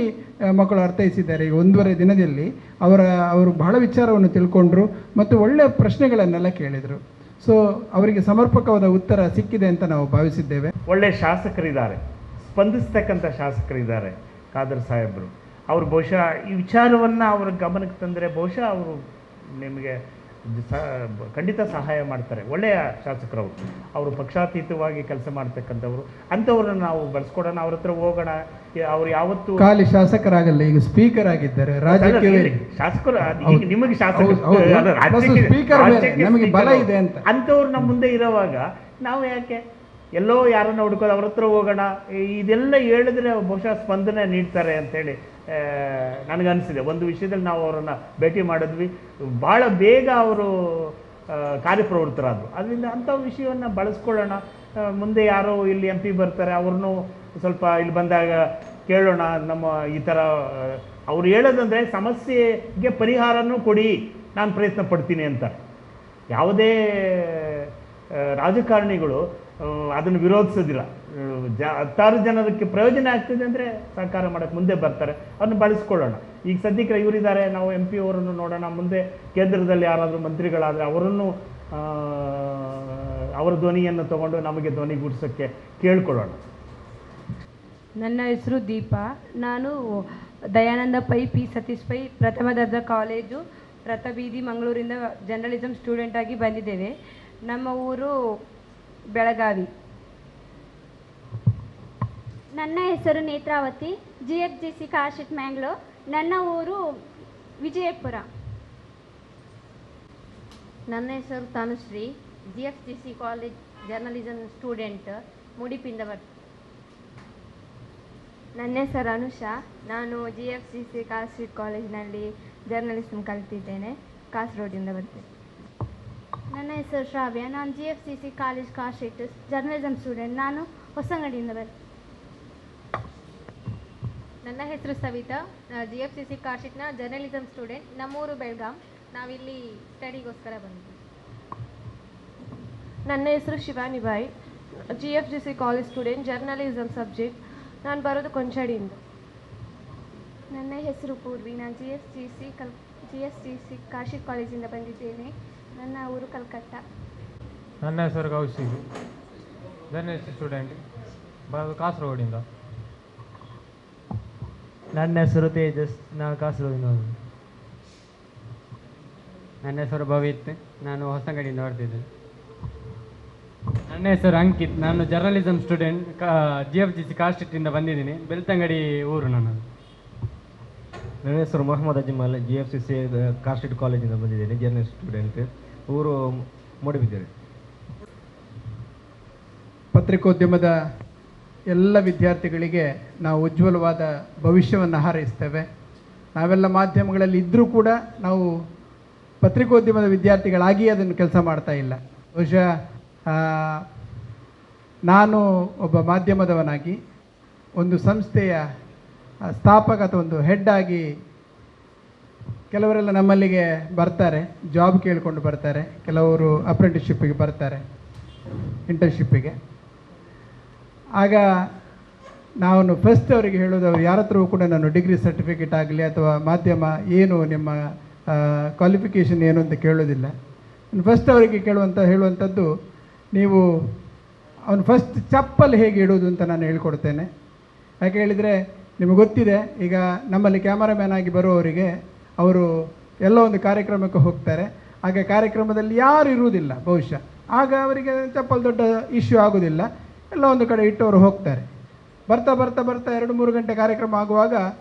ಮಕ್ಕಳು ಅರ್ಥೈಸಿದ್ದಾರೆ. ಈಗ 1.5 ದಿನದಲ್ಲಿ ಅವರು ಬಹಳ ವಿಚಾರವನ್ನು ತಿಳ್ಕೊಂಡ್ರು ಮತ್ತು ಒಳ್ಳೆಯ ಪ್ರಶ್ನೆಗಳನ್ನೆಲ್ಲ ಕೇಳಿದರು. ಸೊ ಅವರಿಗೆ ಸಮರ್ಪಕವಾದ ಉತ್ತರ ಸಿಕ್ಕಿದೆ ಅಂತ ನಾವು ಭಾವಿಸಿದ್ದೇವೆ. ಒಳ್ಳೆ ಶಾಸಕರಿದ್ದಾರೆ, ಸ್ಪಂದಿಸ್ತಕ್ಕಂಥ ಶಾಸಕರಿದ್ದಾರೆ ಖಾದರ್ ಸಾಹೇಬರು. ಅವರು ಬಹುಶಃ ಈ ವಿಚಾರವನ್ನು ಅವರ ಗಮನಕ್ಕೆ ತಂದರೆ ಬಹುಶಃ ಅವರು ನಿಮಗೆ ಖಂಡಿತ ಸಹಾಯ ಮಾಡ್ತಾರೆ. ಒಳ್ಳೆಯ ಶಾಸಕರು ಅವರು ಪಕ್ಷಾತೀತವಾಗಿ ಕೆಲಸ ಮಾಡ್ತಕ್ಕಂಥವ್ರು. ಅಂಥವ್ರನ್ನ ನಾವು ಬಳಸ್ಕೊಡೋಣ, ಅವ್ರ ಹತ್ರ ಹೋಗೋಣ. ಅವ್ರು ಯಾವತ್ತೂ ಖಾಲಿ ಶಾಸಕರಾಗಲ್ಲ, ಈಗ ಸ್ಪೀಕರ್ ಆಗಿದ್ದಾರೆ, ರಾಜ್ಯಕ್ಕೆ ಶಾಸಕರು. ಈಗ ನಿಮಗೆ ನಮಗೆ ಬಲ ಇದೆ ಅಂತ ಅಂಥವ್ರು ನಮ್ಮ ಮುಂದೆ ಇರೋವಾಗ ನಾವು ಯಾಕೆ ಎಲ್ಲೋ ಯಾರನ್ನ ಹುಡ್ಕೋದು, ಅವ್ರ ಹತ್ರ ಹೋಗೋಣ. ಇದೆಲ್ಲ ಹೇಳಿದ್ರೆ ಬಹುಶಃ ಸ್ಪಂದನೆ ನೀಡ್ತಾರೆ ಅಂತೇಳಿ ನನಗನ್ನಿಸಿದೆ. ಒಂದು ವಿಷಯದಲ್ಲಿ ನಾವು ಅವರನ್ನು ಭೇಟಿ ಮಾಡಿದ್ವಿ, ಭಾಳ ಬೇಗ ಅವರು ಕಾರ್ಯಪ್ರವೃತ್ತರಾದರು. ಅದರಿಂದ ಅಂಥ ವಿಷಯವನ್ನು ಬಳಸ್ಕೊಳ್ಳೋಣ. ಮುಂದೆ ಯಾರೋ ಇಲ್ಲಿ MP ಬರ್ತಾರೆ, ಅವ್ರನ್ನೂ ಸ್ವಲ್ಪ ಇಲ್ಲಿ ಬಂದಾಗ ಕೇಳೋಣ. ನಮ್ಮ ಈ ಥರ ಅವ್ರು ಹೇಳೋದಂದರೆ ಸಮಸ್ಯೆಗೆ ಪರಿಹಾರನೂ ಕೊಡಿ, ನಾನು ಪ್ರಯತ್ನ ಪಡ್ತೀನಿ ಅಂತ. ಯಾವುದೇ ರಾಜಕಾರಣಿಗಳು ಅದನ್ನು ವಿರೋಧಿಸೋದಿಲ್ಲ. 10 ಜನಕ್ಕೆ ಪ್ರಯೋಜನ ಆಗ್ತದೆ ಅಂದರೆ ಸಹಕಾರ ಮಾಡೋಕ್ಕೆ ಮುಂದೆ ಬರ್ತಾರೆ, ಅವ್ರನ್ನ ಬಳಸ್ಕೊಳ್ಳೋಣ. ಈಗ ಸದ್ಯಕ್ಕೆ ಇವರಿದ್ದಾರೆ, ನಾವು MP ಅವರನ್ನು ನೋಡೋಣ. ಮುಂದೆ ಕೇಂದ್ರದಲ್ಲಿ ಯಾರಾದರೂ ಮಂತ್ರಿಗಳಾದರೆ ಅವರನ್ನು ಅವರ ಧ್ವನಿಯನ್ನು ತಗೊಂಡು ನಮಗೆ ಧ್ವನಿಗೂಡಿಸೋಕ್ಕೆ ಕೇಳ್ಕೊಳ್ಳೋಣ. ನನ್ನ ಹೆಸರು ದೀಪಾ. ನಾನು ದಯಾನಂದ ಪೈ P ಸತೀಶ್ ಪೈ ಪ್ರಥಮ ದರ್ಜಾ ಕಾಲೇಜು ರಥಬೀದಿ ಮಂಗಳೂರಿಂದ ಜರ್ನಲಿಸಮ್ ಸ್ಟೂಡೆಂಟ್ ಆಗಿ ಬಂದಿದ್ದೇವೆ. ನಮ್ಮ ಊರು ಬೆಳಗಾವಿ. ನನ್ನ ಹೆಸರು ನೇತ್ರಾವತಿ, GFGC ಕಾರ್ಶಿಟ್ ಮ್ಯಾಂಗ್ಳೂರ್. ನನ್ನ ಊರು ವಿಜಯಪುರ. ನನ್ನ ಹೆಸರು Tanushree, GFGC college journalism student, ಮುಡಿಪಿಂದ ಬರ್ತೀನಿ. ನನ್ನ ಹೆಸರು ಅನುಷಾ, ನಾನು GFGC ಕಾರ್ಶಿಟ್ ಕಾಲೇಜಿನಲ್ಲಿ ಜರ್ನಲಿಸಮ್ ಕಲಿತಿದ್ದೇನೆ, ಕಾಸರಗೋಡಿಂದ ಬರ್ತೀನಿ. ನನ್ನ ಹೆಸರು ಶ್ರಾವ್ಯ, ನಾನು GFGC ಕಾಲೇಜ್ ಕಾರ್ಶಿಟ್ ಜರ್ನಲಿಸಮ್ ಸ್ಟೂಡೆಂಟ್, ನಾನು ಹೊಸಂಗಡಿಯಿಂದ ಬರ್ತೀನಿ. ನನ್ನ ಹೆಸರು ಸವಿತಾ, GFGC ಕಾರ್ಶಿಟ್ನ ಜರ್ನಲಿಸಮ್ ಸ್ಟೂಡೆಂಟ್, ನಮ್ಮೂರು ಬೆಳಗಾಂ. ನಾವಿಲ್ಲಿ ಸ್ಟಡಿಗೋಸ್ಕರ ಬಂದಿದ್ದೀವಿ. ನನ್ನ ಹೆಸರು ಶಿವಾನಿ ಬಾಯಿ, GFGC college student, journalism subject. ನಾನು ಬರೋದು ಕೊಂಚಾಡಿಯಿಂದ. ನನ್ನ ಹೆಸರು ಪೂರ್ವಿ, ನಾನು GFGC ಕಾರ್ಶಿಟ್ ಕಾಲೇಜಿಂದ ಬಂದಿದ್ದೇನೆ, ನನ್ನ ಊರು ಕಲ್ಕತ್ತಾ. ನನ್ನ ಹೆಸರು ಕೌಶಿಕ್, ಜರ್ನಲಿಸ್ಟ್ ಸ್ಟೂಡೆಂಟ್, ಬರೋದು ಕಾಸರಗೋಡಿಂದ. ನನ್ನ ಹೆಸರು ತೇಜಸ್, ನಾನು ಕಾಸರಗೋಡಿಂದ. ನನ್ನ ಹೆಸರು ಭವಿತ್, ನಾನು ಹೊಸಂಗಡಿಯಿಂದ ಬರ್ತಿದ್ದೇನೆ. ನನ್ನ ಹೆಸರು ಅಂಕಿತ್, ನಾನು ಜರ್ನಲಿಸಮ್ ಸ್ಟೂಡೆಂಟ್, GFGC ಕಾರ್ಶಿಟ್ಟಿಂದ ಬಂದಿದ್ದೀನಿ, ಬೆಳ್ತಂಗಡಿ ಊರು ನನ್ನದು. ನನ್ನ ಹೆಸರು ಮೊಹಮ್ಮದ್ ಅಜ್ಮಲ್, GFGC ಕಾರ್ಶಿಟ್ ಕಾಲೇಜಿಂದ ಬಂದಿದ್ದೇನೆ, ಜರ್ನಲಿಸ್ಟ್ ಸ್ಟೂಡೆಂಟ್, ಊರು ಮೂಡುಬಿದಿರೆ. ಪತ್ರಿಕೋದ್ಯಮದ ಎಲ್ಲ ವಿದ್ಯಾರ್ಥಿಗಳಿಗೆ ನಾವು ಉಜ್ವಲವಾದ ಭವಿಷ್ಯವನ್ನು ಹಾರೈಸ್ತೇವೆ. ನಾವೆಲ್ಲ ಮಾಧ್ಯಮಗಳಲ್ಲಿ ಇದ್ದರೂ ಕೂಡ ನಾವು ಪತ್ರಿಕೋದ್ಯಮದ ವಿದ್ಯಾರ್ಥಿಗಳಾಗಿ ಅದನ್ನು ಕೆಲಸ ಮಾಡ್ತಾ ಇಲ್ಲ. ಬಹುಶಃ ನಾನು ಒಬ್ಬ ಮಾಧ್ಯಮದವನಾಗಿ ಒಂದು ಸಂಸ್ಥೆಯ ಸ್ಥಾಪಕ ಅಥವಾ ಒಂದು ಹೆಡ್ ಆಗಿ ಕೆಲವರೆಲ್ಲ ನಮ್ಮಲ್ಲಿಗೆ ಬರ್ತಾರೆ, ಜಾಬ್ ಕೇಳಿಕೊಂಡು ಬರ್ತಾರೆ, ಕೆಲವರು ಅಪ್ರೆಂಟಿಸ್ಶಿಪ್ಪಿಗೆ ಬರ್ತಾರೆ, ಇಂಟರ್ನ್ಶಿಪ್ಪಿಗೆ. ಆಗ ನಾನು ಫಸ್ಟ್ ಅವರಿಗೆ ಹೇಳೋದು, ಅವ್ರು ಯಾರ ಹತ್ರವೂ ಕೂಡ ನಾನು ಡಿಗ್ರಿ ಸರ್ಟಿಫಿಕೇಟ್ ಆಗಲಿ ಅಥವಾ ಮಾಧ್ಯಮ ಏನು ನಿಮ್ಮ ಕ್ವಾಲಿಫಿಕೇಷನ್ ಏನು ಅಂತ ಕೇಳೋದಿಲ್ಲ. ಫಸ್ಟ್ ಅವರಿಗೆ ಹೇಳುವಂಥದ್ದು, ನೀವು ಅವನು ಫಸ್ಟ್ ಚಪ್ಪಲ್ ಹೇಗೆ ಇಡೋದು ಅಂತ ನಾನು ಹೇಳ್ಕೊಡ್ತೇನೆ. ಯಾಕೆ ಹೇಳಿದರೆ, ನಿಮಗೆ ಗೊತ್ತಿದೆ, ಈಗ ನಮ್ಮಲ್ಲಿ ಕ್ಯಾಮರಾಮ್ಯಾನ್ ಆಗಿ ಬರುವವರಿಗೆ ಅವರು ಎಲ್ಲ ಒಂದು ಕಾರ್ಯಕ್ರಮಕ್ಕೆ ಹೋಗ್ತಾರೆ, ಆಗ ಕಾರ್ಯಕ್ರಮದಲ್ಲಿ ಯಾರು ಇರುವುದಿಲ್ಲ ಬಹುಶಃ, ಆಗ ಅವರಿಗೆ ಚಪ್ಪಲ್ ದೊಡ್ಡ ಇಶ್ಯೂ ಆಗೋದಿಲ್ಲ, ಎಲ್ಲ ಒಂದು ಕಡೆ ಇಟ್ಟು ಅವರು ಹೋಗ್ತಾರೆ. ಬರ್ತಾ 2-3 ಗಂಟೆ ಕಾರ್ಯಕ್ರಮ ಆಗುವಾಗ,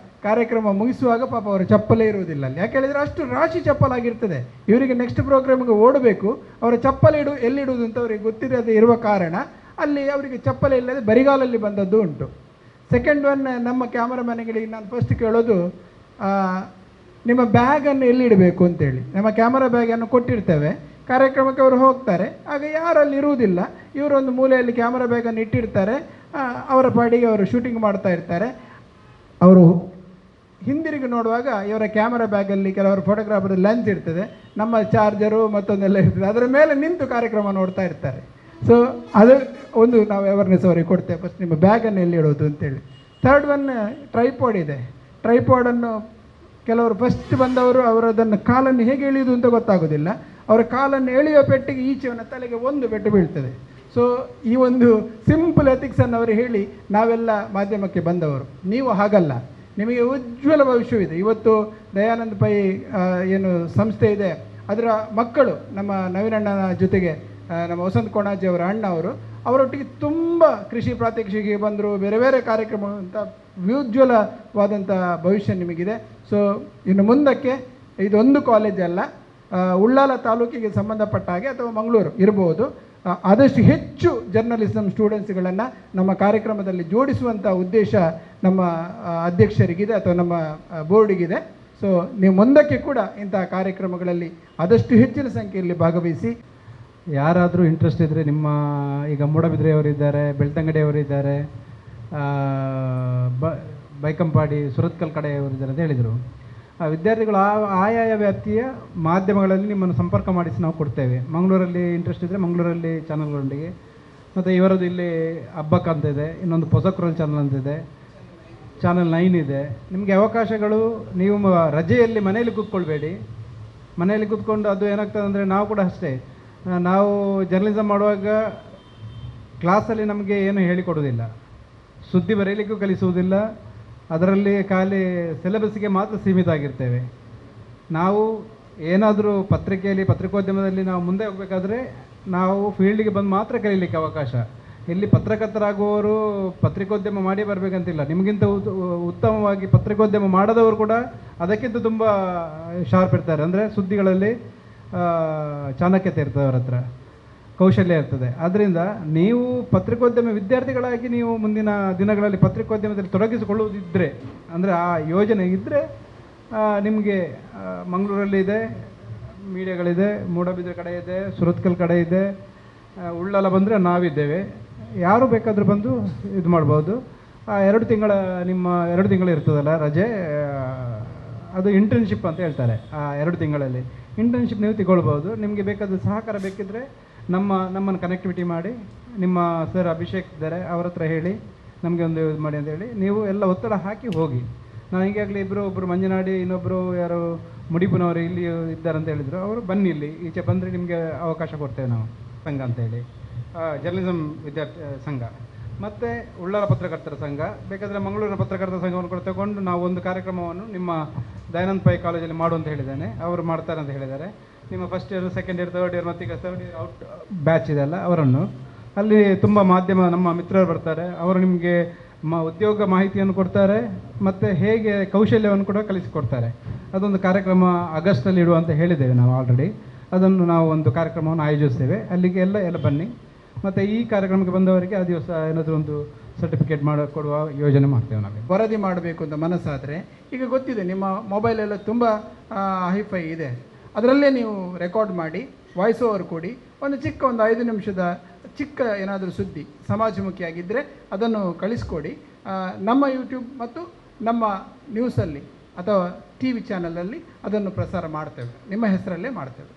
ಕಾರ್ಯಕ್ರಮ ಮುಗಿಸುವಾಗ ಪಾಪ ಅವರು ಚಪ್ಪಲೇ ಇರುವುದಿಲ್ಲ ಅಲ್ಲಿ. ಯಾಕೆ ಹೇಳಿದರೆ ಅಷ್ಟು ರಾಶಿ ಚಪ್ಪಲಾಗಿರ್ತದೆ. ಇವರಿಗೆ ನೆಕ್ಸ್ಟ್ ಪ್ರೋಗ್ರಾಮ್ಗೆ ಓಡಬೇಕು, ಅವರ ಚಪ್ಪಲಿ ಎಲ್ಲಿಡುವುದು ಅಂತ ಅವರಿಗೆ ಗೊತ್ತಿರದೇ ಇರುವ ಕಾರಣ ಅಲ್ಲಿ ಅವರಿಗೆ ಚಪ್ಪಲಿ ಇಲ್ಲದೆ ಬರಿಗಾಲಲ್ಲಿ ಬಂದದ್ದು ಉಂಟು. ಸೆಕೆಂಡ್ ಒನ್, ನಮ್ಮ ಕ್ಯಾಮರಾಮ್ಯಾನ್ಗಳಿಗೆ ನಾನು ಫಸ್ಟ್ ಕೇಳೋದು, ನಿಮ್ಮ ಬ್ಯಾಗನ್ನು ಎಲ್ಲಿಡಬೇಕು ಅಂತೇಳಿ. ನಮ್ಮ ಕ್ಯಾಮರಾ ಬ್ಯಾಗನ್ನು ಕೊಟ್ಟಿರ್ತೇವೆ, ಕಾರ್ಯಕ್ರಮಕ್ಕೆ ಅವರು ಹೋಗ್ತಾರೆ, ಆಗ ಯಾರಲ್ಲಿ ಇರುವುದಿಲ್ಲ, ಇವರೊಂದು ಮೂಲೆಯಲ್ಲಿ ಕ್ಯಾಮರಾ ಬ್ಯಾಗನ್ನು ಇಟ್ಟಿರ್ತಾರೆ, ಅವರ ಪಾಡಿಗೆ ಅವರು ಶೂಟಿಂಗ್ ಮಾಡ್ತಾ ಇರ್ತಾರೆ. ಅವರು ಹಿಂದಿರುಗಿ ನೋಡುವಾಗ ಇವರ ಕ್ಯಾಮರಾ ಬ್ಯಾಗಲ್ಲಿ ಕೆಲವರು ಫೋಟೋಗ್ರಾಫರ್ ಲೆನ್ಸ್ ಇರ್ತದೆ, ನಮ್ಮ ಚಾರ್ಜರು ಮತ್ತೊಂದೆಲ್ಲ ಇರ್ತದೆ, ಅದರ ಮೇಲೆ ನಿಂತು ಕಾರ್ಯಕ್ರಮ ನೋಡ್ತಾ ಇರ್ತಾರೆ. ಸೊ ಅದು ಒಂದು ನಾವು ಅವೇರ್ನೆಸ್ ಅವರಿಗೆ ಕೊಡ್ತೇವೆ, ಫಸ್ಟ್ ನಿಮ್ಮ ಬ್ಯಾಗನ್ನು ಎಲ್ಲಿ ಇಡೋದು ಅಂತೇಳಿ. ಥರ್ಡ್ ಒನ್, ಟ್ರೈಪಾಡ್ ಇದೆ. ಟ್ರೈಪಾಡನ್ನು ಕೆಲವರು ಫಸ್ಟ್ ಬಂದವರು ಅವರದನ್ನು ಕಾಲನ್ನು ಹೇಗೆ ಎಳೆಯುವುದು ಅಂತ ಗೊತ್ತಾಗೋದಿಲ್ಲ, ಅವರ ಕಾಲನ್ನು ಎಳೆಯುವ ಪೆಟ್ಟಿಗೆ ಈಚೆಯವನ ತಲೆಗೆ ಒಂದು ಪೆಟ್ಟು ಬೀಳ್ತದೆ. ಸೊ ಈ ಒಂದು ಸಿಂಪಲ್ ಎಥಿಕ್ಸನ್ನು ಅವರು ಹೇಳಿ ನಾವೆಲ್ಲ ಮಾಧ್ಯಮಕ್ಕೆ ಬಂದವರು. ನೀವು ಹಾಗಲ್ಲ, ನಿಮಗೆ ಉಜ್ವಲ ಭವಿಷ್ಯವಿದೆ. ಇವತ್ತು ದಯಾನಂದ ಪೈ ಏನು ಸಂಸ್ಥೆ ಇದೆ, ಅದರ ಮಕ್ಕಳು ನಮ್ಮ ನವೀನಣ್ಣನ ಜೊತೆಗೆ ನಮ್ಮ ವಸಂತ ಕೋಣಾಜಿ ಅವರ ಅಣ್ಣ ಅವರೊಟ್ಟಿಗೆ ತುಂಬ ಕೃಷಿ ಪ್ರಾತ್ಯಕ್ಷಿಕೆ ಬಂದರು, ಬೇರೆ ಬೇರೆ ಕಾರ್ಯಕ್ರಮ ಅಂತ ಉಜ್ವಲವಾದಂಥ ಭವಿಷ್ಯ ನಿಮಗಿದೆ. ಸೊ ಇನ್ನು ಮುಂದಕ್ಕೆ ಇದೊಂದು ಕಾಲೇಜ್ ಅಲ್ಲ, ಉಳ್ಳಾಲ ತಾಲೂಕಿಗೆ ಸಂಬಂಧಪಟ್ಟ ಹಾಗೆ ಅಥವಾ ಮಂಗಳೂರು ಇರ್ಬೋದು, ಆದಷ್ಟು ಹೆಚ್ಚು ಜರ್ನಲಿಸಮ್ ಸ್ಟೂಡೆಂಟ್ಸ್ಗಳನ್ನು ನಮ್ಮ ಕಾರ್ಯಕ್ರಮದಲ್ಲಿ ಜೋಡಿಸುವಂಥ ಉದ್ದೇಶ ನಮ್ಮ ಅಧ್ಯಕ್ಷರಿಗಿದೆ ಅಥವಾ ನಮ್ಮ ಬೋರ್ಡಿಗಿದೆ. ಸೊ ನೀವು ಮುಂದಕ್ಕೆ ಕೂಡ ಇಂತಹ ಕಾರ್ಯಕ್ರಮಗಳಲ್ಲಿ ಆದಷ್ಟು ಹೆಚ್ಚಿನ ಸಂಖ್ಯೆಯಲ್ಲಿ ಭಾಗವಹಿಸಿ. ಯಾರಾದರೂ ಇಂಟ್ರೆಸ್ಟ್ ಇದ್ದರೆ ನಿಮ್ಮ ಈಗ ಮೂಡಬಿದ್ರೆಯವರಿದ್ದಾರೆ, ಬೆಳ್ತಂಗಡಿಯವರಿದ್ದಾರೆ, ಬೈಕಂಪಾಡಿ ಸುರತ್ಕಲ್ ಕಡೆಯವರಿದ್ದಾರೆ ಅಂತ ಹೇಳಿದರು. ವಿದ್ಯಾರ್ಥಿಗಳು ಆಯಾಯ ವ್ಯಾಪ್ತಿಯ ಮಾಧ್ಯಮಗಳಲ್ಲಿ ನಿಮ್ಮನ್ನು ಸಂಪರ್ಕ ಮಾಡಿಸಿ ನಾವು ಕೊಡ್ತೇವೆ. ಮಂಗಳೂರಲ್ಲಿ ಇಂಟ್ರೆಸ್ಟ್ ಇದ್ದರೆ ಮಂಗಳೂರಲ್ಲಿ ಚಾನಲ್ಗಳೊಂದಿಗೆ, ಮತ್ತು ಇವರದ್ದು ಇಲ್ಲಿ ಹಬ್ಬಕ್ಕ ಅಂತ ಇದೆ, ಇನ್ನೊಂದು ಪೊಸಕ್ರೋಲ್ ಚಾನಲ್ ಅಂತಿದೆ, ಚಾನಲ್ 9 ಇದೆ. ನಿಮಗೆ ಅವಕಾಶಗಳು, ನೀವು ರಜೆಯಲ್ಲಿ ಮನೆಯಲ್ಲಿ ಕೂತ್ಕೊಳ್ಬೇಡಿ. ಮನೆಯಲ್ಲಿ ಕೂತ್ಕೊಂಡು ಅದು ಏನಾಗ್ತದೆ ಅಂದರೆ, ನಾವು ಕೂಡ ಅಷ್ಟೇ, ನಾವು ಜರ್ನಲಿಸಮ್ ಮಾಡುವಾಗ ಕ್ಲಾಸಲ್ಲಿ ನಮಗೆ ಏನು ಹೇಳಿಕೊಡೋದಿಲ್ಲ, ಸುದ್ದಿ ಬರೆಯಲಿಕ್ಕೂ ಕಲಿಸುವುದಿಲ್ಲ, ಅದರಲ್ಲಿ ಖಾಲಿ ಸಿಲೆಬಸ್ಗೆ ಮಾತ್ರ ಸೀಮಿತ ಆಗಿರ್ತೇವೆ. ನಾವು ಏನಾದರೂ ಪತ್ರಿಕೆಯಲ್ಲಿ ಪತ್ರಿಕೋದ್ಯಮದಲ್ಲಿ ನಾವು ಮುಂದೆ ಹೋಗಬೇಕಾದ್ರೆ ನಾವು ಫೀಲ್ಡಿಗೆ ಬಂದು ಮಾತ್ರ ಕಲೀಲಿಕ್ಕೆ ಅವಕಾಶ. ಇಲ್ಲಿ ಪತ್ರಕರ್ತರಾಗುವವರು ಪತ್ರಿಕೋದ್ಯಮ ಮಾಡಿ ಬರಬೇಕಂತಿಲ್ಲ, ನಿಮಗಿಂತ ಉತ್ತಮವಾಗಿ ಪತ್ರಿಕೋದ್ಯಮ ಮಾಡದವರು ಕೂಡ ಅದಕ್ಕಿಂತ ತುಂಬ ಶಾರ್ಪ್ ಇರ್ತಾರೆ. ಅಂದರೆ ಸುದ್ದಿಗಳಲ್ಲಿ ಚಾಣಕ್ಯತೆ ಇರ್ತದೆ, ಅವರ ಹತ್ರ ಕೌಶಲ್ಯ ಇರ್ತದೆ. ಆದ್ದರಿಂದ ನೀವು ಪತ್ರಿಕೋದ್ಯಮ ವಿದ್ಯಾರ್ಥಿಗಳಾಗಿ ನೀವು ಮುಂದಿನ ದಿನಗಳಲ್ಲಿ ಪತ್ರಿಕೋದ್ಯಮದಲ್ಲಿ ತೊಡಗಿಸಿಕೊಳ್ಳುವುದಿದ್ದರೆ, ಅಂದರೆ ಆ ಯೋಜನೆ ಇದ್ದರೆ, ನಿಮಗೆ ಮಂಗಳೂರಲ್ಲಿ ಇದೆ, ಮೀಡಿಯಾಗಳಿದೆ, ಮೂಡಬಿದ್ರೆ ಕಡೆ ಇದೆ, ಸುರತ್ಕಲ್ ಕಡೆ ಇದೆ, ಉಳ್ಳಾಲ ಬಂದರೆ ನಾವಿದ್ದೇವೆ. ಯಾರು ಬೇಕಾದರೂ ಬಂದು ಇದು ಮಾಡ್ಬೋದು. 2 ತಿಂಗಳ ನಿಮ್ಮ 2 ತಿಂಗಳು ಇರ್ತದಲ್ಲ ರಜೆ, ಅದು ಇಂಟರ್ನ್ಶಿಪ್ ಅಂತ ಹೇಳ್ತಾರೆ. ಆ 2 ತಿಂಗಳಲ್ಲಿ ಇಂಟರ್ನ್ಶಿಪ್ ನೀವು ತಗೊಳ್ಬೋದು. ನಿಮಗೆ ಬೇಕಾದ ಸಹಕಾರ ಬೇಕಿದ್ದರೆ ನಮ್ಮನ್ನು ಕನೆಕ್ಟಿವಿಟಿ ಮಾಡಿ, ನಿಮ್ಮ ಸರ್ ಅಭಿಷೇಕ್ ಇದ್ದಾರೆ, ಅವರ ಹತ್ರ ಹೇಳಿ ನಮಗೆ ಒಂದು ಇದು ಮಾಡಿ ಅಂತ ಹೇಳಿ ನೀವು ಎಲ್ಲ ಒತ್ತಡ ಹಾಕಿ ಹೋಗಿ. ನಾನು ಈಗಾಗಲೇ ಒಬ್ಬರು ಮಂಜನಾಡಿ, ಇನ್ನೊಬ್ಬರು ಯಾರು ಮುಡಿಪುನವರು ಇಲ್ಲಿ ಇದ್ದಾರೆ ಅಂತ ಹೇಳಿದರು, ಅವರು ಬನ್ನಿ ಇಲ್ಲಿ ಈಚೆ ಬಂದರೆ ನಿಮಗೆ ಅವಕಾಶ ಕೊಡ್ತೇವೆ ನಾವು, ಸಂಘ ಅಂತೇಳಿ, ಜರ್ನಲಿಸಮ್ ವಿದ್ಯಾರ್ಥಿ ಸಂಘ, ಮತ್ತು ಉಳ್ಳಾಲ ಪತ್ರಕರ್ತರ ಸಂಘ. ಬೇಕಾದರೆ ಮಂಗಳೂರಿನ ಪತ್ರಕರ್ತರ ಸಂಘವನ್ನು ಕೂಡ ತಗೊಂಡು ನಾವು ಒಂದು ಕಾರ್ಯಕ್ರಮವನ್ನು ನಿಮ್ಮ ದಯಾನಂದ ಪೈ ಕಾಲೇಜಲ್ಲಿ ಮಾಡುವಂತ ಹೇಳಿದ್ದೇನೆ, ಅವರು ಮಾಡ್ತಾರೆ ಅಂತ ಹೇಳಿದ್ದಾರೆ. ನಿಮ್ಮ first year, second year, third year ಮತ್ತು ಈಗ ಥರ್ಡ್ ಇಯರ್ ಔಟ್ ಬ್ಯಾಚ್ ಇದೆಲ್ಲ, ಅವರನ್ನು ಅಲ್ಲಿ ತುಂಬ ಮಾಧ್ಯಮ ನಮ್ಮ ಮಿತ್ರರು ಬರ್ತಾರೆ, ಅವರು ನಿಮಗೆ ಉದ್ಯೋಗ ಮಾಹಿತಿಯನ್ನು ಕೊಡ್ತಾರೆ ಮತ್ತು ಹೇಗೆ ಕೌಶಲ್ಯವನ್ನು ಕೂಡ ಕಲಿಸಿಕೊಡ್ತಾರೆ. ಅದೊಂದು ಕಾರ್ಯಕ್ರಮ ಆಗಸ್ಟಲ್ಲಿ ಇಡುವ ಅಂತ ಹೇಳಿದ್ದೇವೆ ನಾವು ಆಲ್ರೆಡಿ. ಅದನ್ನು ನಾವು ಒಂದು ಕಾರ್ಯಕ್ರಮವನ್ನು ಆಯೋಜಿಸ್ತೇವೆ, ಅಲ್ಲಿಗೆ ಎಲ್ಲ ಬನ್ನಿ. ಮತ್ತು ಈ ಕಾರ್ಯಕ್ರಮಕ್ಕೆ ಬಂದವರಿಗೆ ಆ ದಿವಸ ಏನಾದರೂ ಒಂದು ಸರ್ಟಿಫಿಕೇಟ್ ಕೊಡುವ ಯೋಜನೆ ಮಾಡ್ತೇವೆ ನಾವು. ವರದಿ ಮಾಡಬೇಕು ಅಂತ ಮನಸ್ಸಾದರೆ, ಈಗ ಗೊತ್ತಿದೆ ನಿಮ್ಮ ಮೊಬೈಲೆಲ್ಲ ತುಂಬ ಹೈಫೈ ಇದೆ, ಅದರಲ್ಲೇ ನೀವು ರೆಕಾರ್ಡ್ ಮಾಡಿ ವಾಯ್ಸ್ ಓವರ್ ಕೊಡಿ, ಒಂದು ಚಿಕ್ಕ ಒಂದು 5 ನಿಮಿಷದ ಚಿಕ್ಕ ಏನಾದರೂ ಸುದ್ದಿ ಸಮಾಜಮುಖಿಯಾಗಿದ್ದರೆ ಅದನ್ನು ಕಳಿಸ್ಕೊಡಿ. ನಮ್ಮ ಯೂಟ್ಯೂಬ್ ಮತ್ತು ನಮ್ಮ ನ್ಯೂಸಲ್ಲಿ ಅಥವಾ ಟಿ ವಿ ಚಾನಲಲ್ಲಿ ಅದನ್ನು ಪ್ರಸಾರ ಮಾಡ್ತೇವೆ, ನಿಮ್ಮ ಹೆಸರಲ್ಲೇ ಮಾಡ್ತೇವೆ.